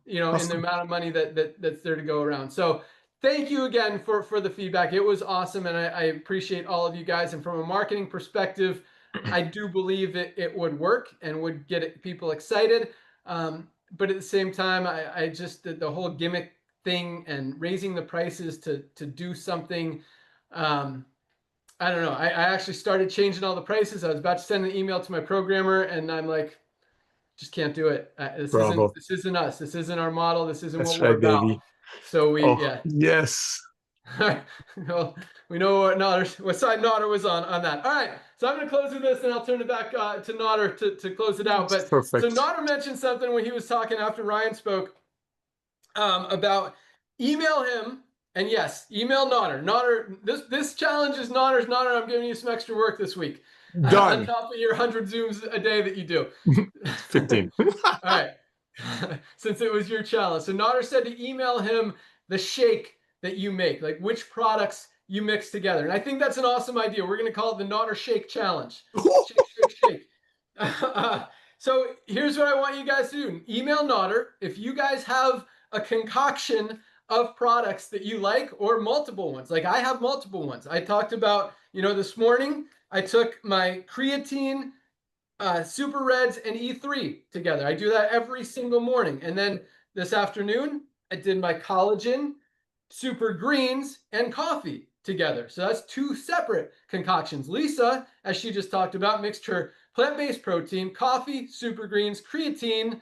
you know, in the amount of money that's there to go around. So thank you again for the feedback. It was awesome, and I appreciate all of you guys. And from a marketing perspective, I do believe it would work and would get people excited. But at the same time, I just the whole gimmick thing and raising the prices to do something. I don't know. I actually started changing all the prices. I was about to send an email to my programmer, and I'm like, just can't do it. Bravo. This isn't us. This isn't our model. This isn't That's what we're right, about. baby. So Oh, yes. well, we know what side Nodder was on that. All right, so I'm going to close with this, and I'll turn it back to Nodder to close it out. But Perfect. so Nodder mentioned something when he was talking after Ryan spoke about email him. And yes, email Nodder. Nodder, this challenge is Nodder's. Nodder, I'm giving you some extra work this week. Done. On top of your 100 Zooms a day that you do. 15. All right. Since it was your challenge. So Nodder said to email him the shake that you make, like which products you mix together. And I think that's an awesome idea. We're going to call it the Nodder Shake Challenge. Shake. So here's what I want you guys to do. Email Nodder. If you guys have a concoction of products that you like, or multiple ones. Like I have multiple ones. I talked about, this morning, I took my creatine, Super Reds, and E3 together. I do that every single morning. And then this afternoon, I did my collagen, Super Greens, and coffee together. So that's 2 separate concoctions. Lisa, as she just talked about, mixed her plant-based protein, coffee, Super Greens, creatine,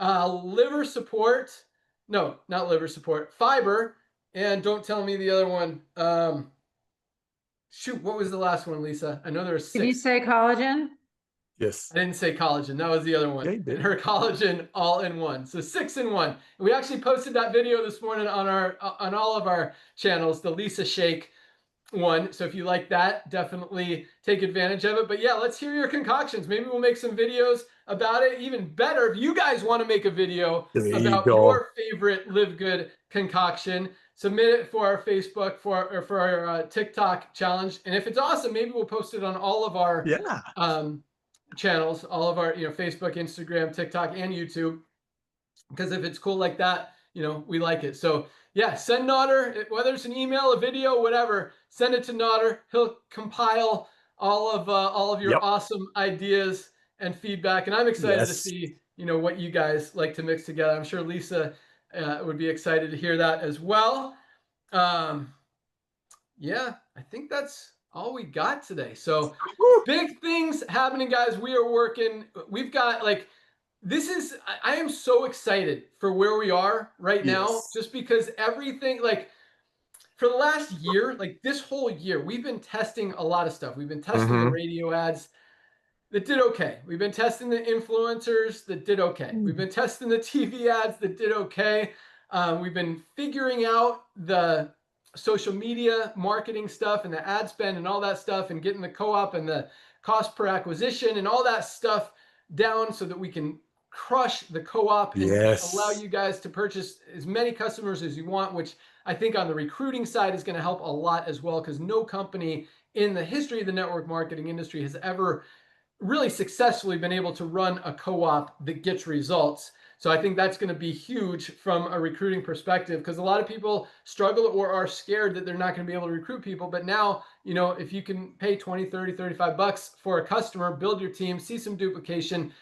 liver support. No, not liver support, fiber. And don't tell me the other one. Shoot, what was the last one, Lisa? I know there were 6. Did you say collagen? Yes. I didn't say collagen. That was the other one. Yeah, and her collagen all in one. So 6 in 1. And we actually posted that video this morning on all of our channels, the Lisa Shake one. So if you like that, definitely take advantage of it. But yeah, let's hear your concoctions. Maybe we'll make some videos about it. Even better, if you guys want to make a video about your favorite LiveGood concoction, submit it for our Facebook, for our TikTok challenge. And if it's awesome, maybe we'll post it on all of our channels, all of our Facebook, Instagram, TikTok, and YouTube. Because if it's cool like that, we like it. So yeah, send Nodder, whether it's an email, a video, whatever, send it to Nodder. He'll compile all of your awesome ideas and feedback. And I'm excited to see, what you guys like to mix together. I'm sure Lisa would be excited to hear that as well. Yeah, I think that's all we got today. So big things happening, guys. We are working. We've got I am so excited for where we are right now, just because everything, for the last year, this whole year, we've been testing a lot of stuff. We've been testing the radio ads that did okay. We've been testing the influencers that did okay. We've been testing the TV ads that did okay. We've been figuring out the social media marketing stuff and the ad spend and all that stuff, and getting the co-op and the cost per acquisition and all that stuff down so that we can crush the co-op and allow you guys to purchase as many customers as you want, which I think on the recruiting side is going to help a lot as well, because no company in the history of the network marketing industry has ever really successfully been able to run a co-op that gets results. So I think that's going to be huge from a recruiting perspective, because a lot of people struggle or are scared that they're not going to be able to recruit people. But now, if you can pay 20, 30, 35 bucks for a customer, build your team, see some duplication,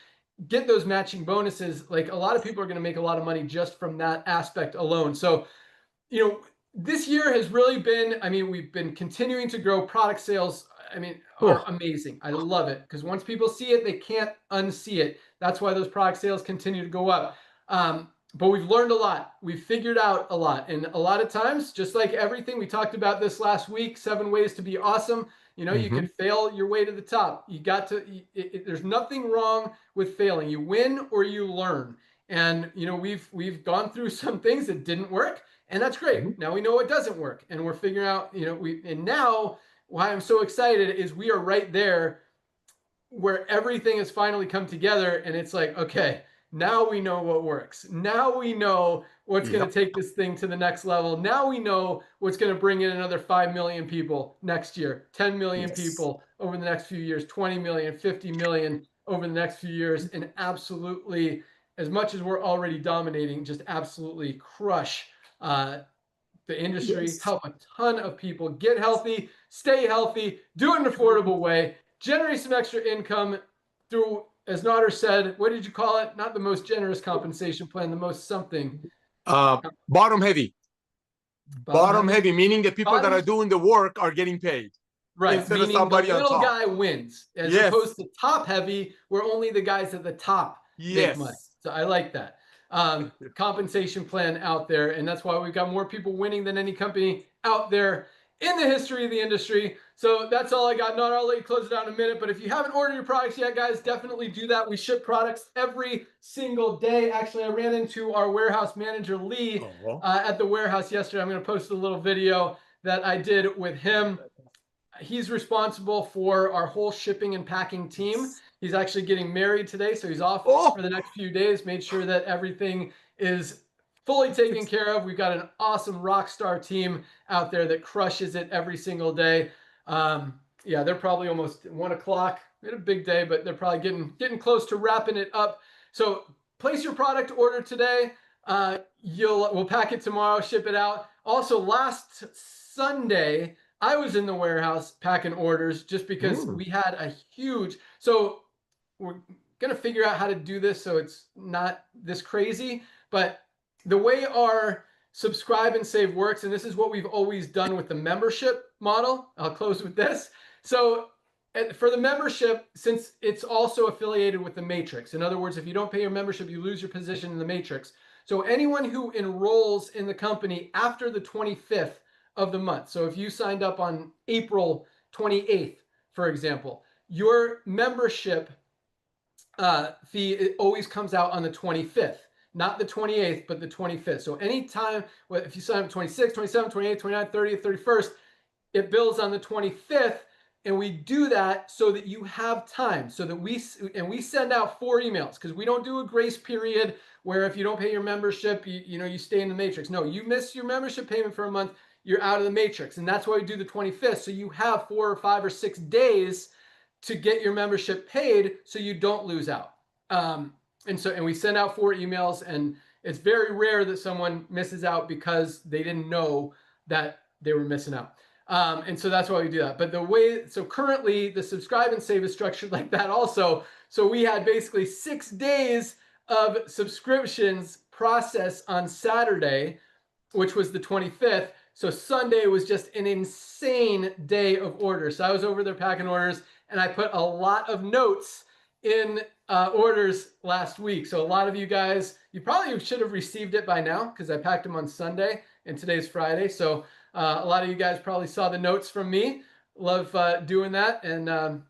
get those matching bonuses, a lot of people are going to make a lot of money just from that aspect alone. So, this year has really been, we've been continuing to grow product sales. Are amazing. I love it, because once people see it, they can't unsee it. That's why those product sales continue to go up. But we've learned a lot. We've figured out a lot. And a lot of times, just like everything, we talked about this last week, 7 ways to be awesome. You can fail your way to the top. You got to, there's nothing wrong with failing. You win or you learn. And, we've gone through some things that didn't work, and that's great. Now we know it doesn't work, and we're figuring out, and now why I'm so excited is we are right there where everything has finally come together, and it's like, okay, now we know what works. Now we know what's going to take this thing to the next level. Now we know what's going to bring in another 5 million people next year, 10 million people over the next few years, 20 million, 50 million over the next few years, and absolutely, as much as we're already dominating, just absolutely crush the industry, Yes. help a ton of people get healthy, stay healthy, do it in an affordable way, generate some extra income through, as Nader said, what did you call it? Not the most generous compensation plan, the most something. Bottom heavy. Bottom heavy, meaning the people that are doing the work are getting paid. Right, Instead meaning of somebody the on little top. guy wins, as Yes. opposed to top heavy, where only the guys at the top make money. So I like that. Compensation plan out there, and that's why we've got more people winning than any company out there in the history of the industry. So that's all I got. Not, I'll let you close it out in a minute, but if you haven't ordered your products yet, guys, definitely do that. We ship products every single day. Actually, I ran into our warehouse manager, Lee, at the warehouse yesterday. I'm going to post a little video that I did with him. He's responsible for our whole shipping and packing team. He's actually getting married today, so he's off for the next few days. Made sure that everything is fully taken care of. We've got an awesome rock star team out there that crushes it every single day. Yeah, they're probably almost 1 o'clock. We had a big day, but they're probably getting close to wrapping it up. So place your product order today. We'll pack it tomorrow, ship it out. Also, last Sunday, I was in the warehouse packing orders just because we had a huge, so we're going to figure out how to do this so it's not this crazy, but the way our subscribe and save works, and this is what we've always done with the membership model. I'll close with this. So for the membership, since it's also affiliated with the matrix, in other words, if you don't pay your membership, you lose your position in the matrix. So anyone who enrolls in the company after the 25th of the month. So if you signed up on April 28th, for example, your membership fee always comes out on the 25th, not the 28th, but the 25th. So anytime, if you sign up 26, 27, 28, 29, 30th, 31st, it bills on the 25th. And we do that so that you have time, so that we send out 4 emails, because we don't do a grace period where if you don't pay your membership, you stay in the matrix. No, you miss your membership payment for a month, you're out of the matrix. And that's why we do the 25th. So you have 4 or 5 or 6 days to get your membership paid so you don't lose out. And we send out 4 emails, and it's very rare that someone misses out because they didn't know that they were missing out. And so that's why we do that. But so currently the subscribe and save is structured like that also. So we had basically 6 days of subscriptions process on Saturday, which was the 25th. So Sunday was just an insane day of orders. So I was over there packing orders, and I put a lot of notes in orders last week. So a lot of you guys, you probably should have received it by now because I packed them on Sunday and today's Friday. So a lot of you guys probably saw the notes from me. Love doing that. And,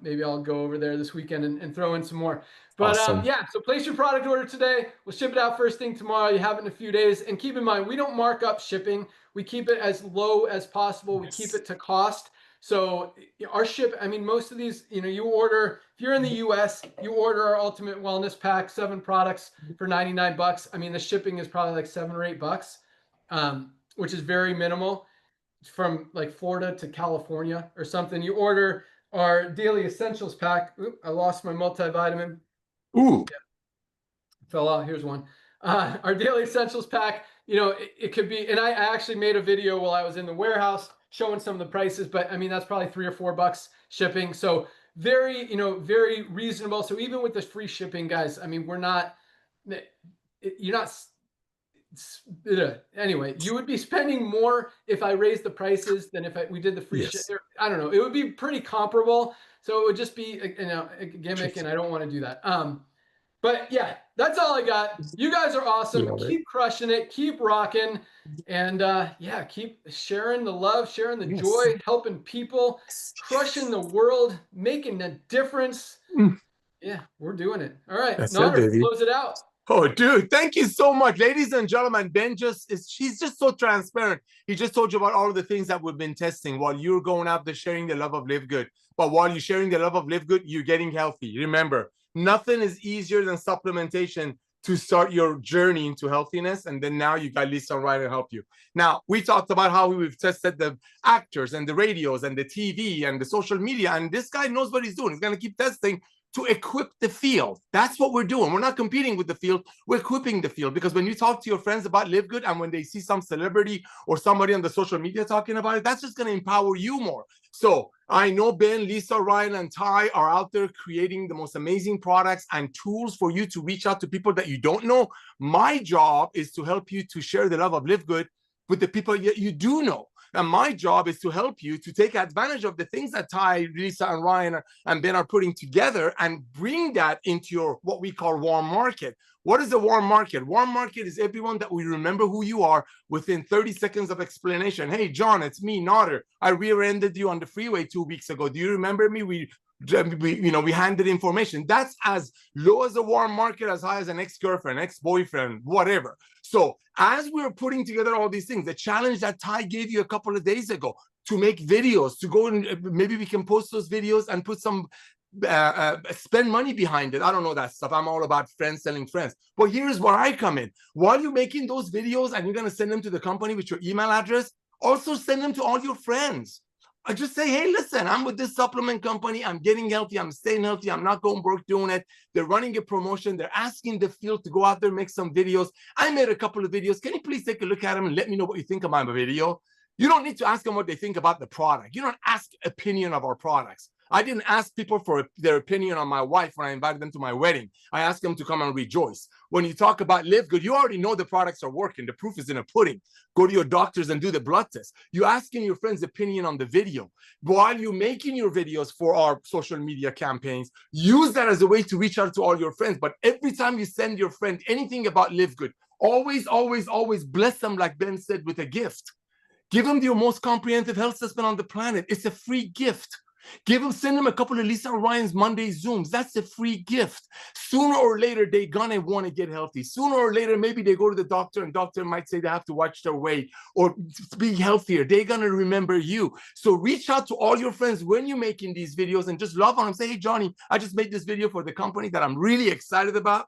maybe I'll go over there this weekend and throw in some more. But awesome. yeah, so place your product order today. We'll ship it out first thing tomorrow. You have it in a few days. And keep in mind, we don't mark up shipping. We keep it as low as possible. We keep it to cost. So our most of these, you order, if you're in the US, you order our Ultimate Wellness Pack, 7 products for $99. I mean, the shipping is probably like $7 or $8, which is very minimal. From like Florida to California or something. You order our Daily Essentials Pack. Oop, I lost my multivitamin. Ooh. Yeah. Fell out. Here's one. Our Daily Essentials Pack, it could be, and I actually made a video while I was in the warehouse showing some of the prices, but I mean, that's probably $3 or $4 shipping. So very, very reasonable. So even with the free shipping, guys, I mean, anyway, you would be spending more if I raised the prices than if we did the free shipping. I don't know. It would be pretty comparable. So it would just be a gimmick, and I don't want to do that. But yeah, that's all I got. You guys are awesome. Keep crushing it. Keep rocking. And keep sharing the love, sharing the joy, helping people, crushing the world, making a difference. Yeah, we're doing it. All right. Nader, close it out. Oh, dude, thank you so much. Ladies and gentlemen, Ben he's just so transparent. He just told you about all of the things that we've been testing while you're going out there sharing the love of LiveGood. But while you're sharing the love of LiveGood, you're getting healthy. Remember, nothing is easier than supplementation to start your journey into healthiness. And then now you got Lisa right to help you. Now, we talked about how we've tested the actors and the radios and the TV and the social media. And this guy knows what he's doing. He's going to keep testing to equip the field. That's what we're doing. We're not competing with the field. We're equipping the field, because when you talk to your friends about LiveGood and when they see some celebrity or somebody on the social media talking about it, that's just going to empower you more. So I know Ben, Lisa, Ryan, and Ty are out there creating the most amazing products and tools for you to reach out to people that you don't know. My job is to help you to share the love of LiveGood with the people you do know. And my job is to help you to take advantage of the things that Ty, Lisa, and Ryan and Ben are putting together and bring that into your what we call warm market. What is a warm market? Warm market is everyone that we remember who you are within 30 seconds of explanation. Hey, John, it's me, Nader. I rear-ended you on the freeway 2 weeks ago. Do you remember me? We handed information. That's as low as a warm market, as high as an ex-girlfriend, ex-boyfriend, whatever. So as we're putting together all these things, the challenge that Ty gave you a couple of days ago to make videos, to go and maybe we can post those videos and put some spend money behind it. I don't know that stuff. I'm all about friends selling friends. But here's where I come in. While you're making those videos and you're going to send them to the company with your email address, also send them to all your friends. I just say, hey, listen, I'm with this supplement company. I'm getting healthy. I'm staying healthy. I'm not going broke doing it. They're running a promotion. They're asking the field to go out there and make some videos. I made a couple of videos. Can you please take a look at them and let me know what you think about my video? You don't need to ask them what they think about the product. You don't ask opinion of our products. I didn't ask people for their opinion on my wife when I invited them to my wedding. I asked them to come and rejoice. When you talk about LiveGood, you already know the products are working. The proof is in a pudding. Go to your doctors and do the blood test. You're asking your friend's opinion on the video. While you're making your videos for our social media campaigns, use that as a way to reach out to all your friends. But every time you send your friend anything about LiveGood, always, always, always bless them, like Ben said, with a gift. Give them your most comprehensive health assessment on the planet. It's a free gift. Send them a couple of Lisa Ryan's Monday Zooms. That's a free gift. Sooner or later, they're gonna want to get healthy. Sooner or later, maybe they go to the doctor and doctor might say they have to watch their weight or be healthier. They're gonna remember you. So reach out to all your friends when you're making these videos and just love on them. Say, hey, Johnny, I just made this video for the company that I'm really excited about.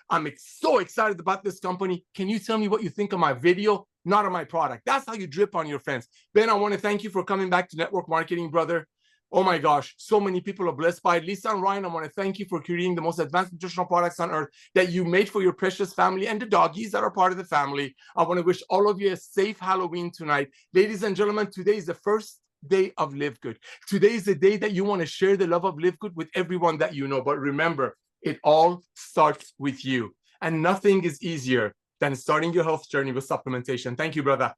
I'm so excited about this company. Can you tell me what you think of my video? Not of my product. That's how you drip on your friends. Ben, I want to thank you for coming back to network marketing, brother. Oh my gosh, so many people are blessed by it. Lisa and Ryan, I want to thank you for creating the most advanced nutritional products on earth that you made for your precious family and the doggies that are part of the family. I want to wish all of you a safe Halloween tonight. Ladies and gentlemen, today is the first day of LiveGood. Today is the day that you want to share the love of LiveGood with everyone that you know. But remember, it all starts with you. And nothing is easier than starting your health journey with supplementation. Thank you, brother.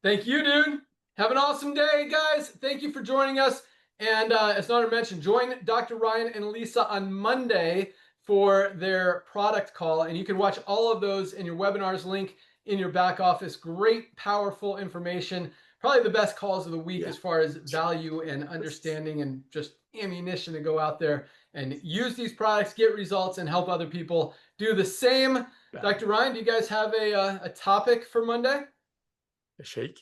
Thank you, dude. Have an awesome day, guys. Thank you for joining us. And as Nader mentioned, join Dr. Ryan and Lisa on Monday for their product call. And you can watch all of those in your webinars link in your back office. Great, powerful information. Probably the best calls of the week as far as value and understanding and just ammunition to go out there and use these products, get results, and help other people do the same. Dr. Ryan, do you guys have a topic for Monday? A shake?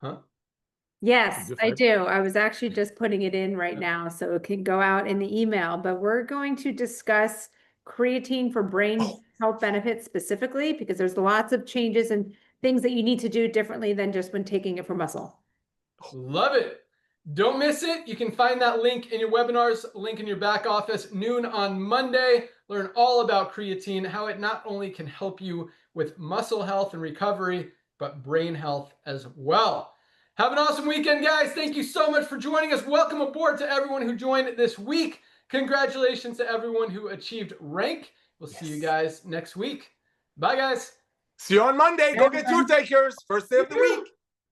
Huh? Yes, I do. I was actually just putting it in right now so it can go out in the email, but we're going to discuss creatine for brain health benefits specifically, because there's lots of changes and things that you need to do differently than just when taking it for muscle. Love it. Don't miss it. You can find that link in your webinars, link in your back office, noon on Monday. Learn all about creatine, how it not only can help you with muscle health and recovery, but brain health as well. Have an awesome weekend, guys. Thank you so much for joining us. Welcome aboard to everyone who joined this week. Congratulations to everyone who achieved rank. We'll see you guys next week. Bye, guys. See you on Monday. Go get your takers. First day of the week.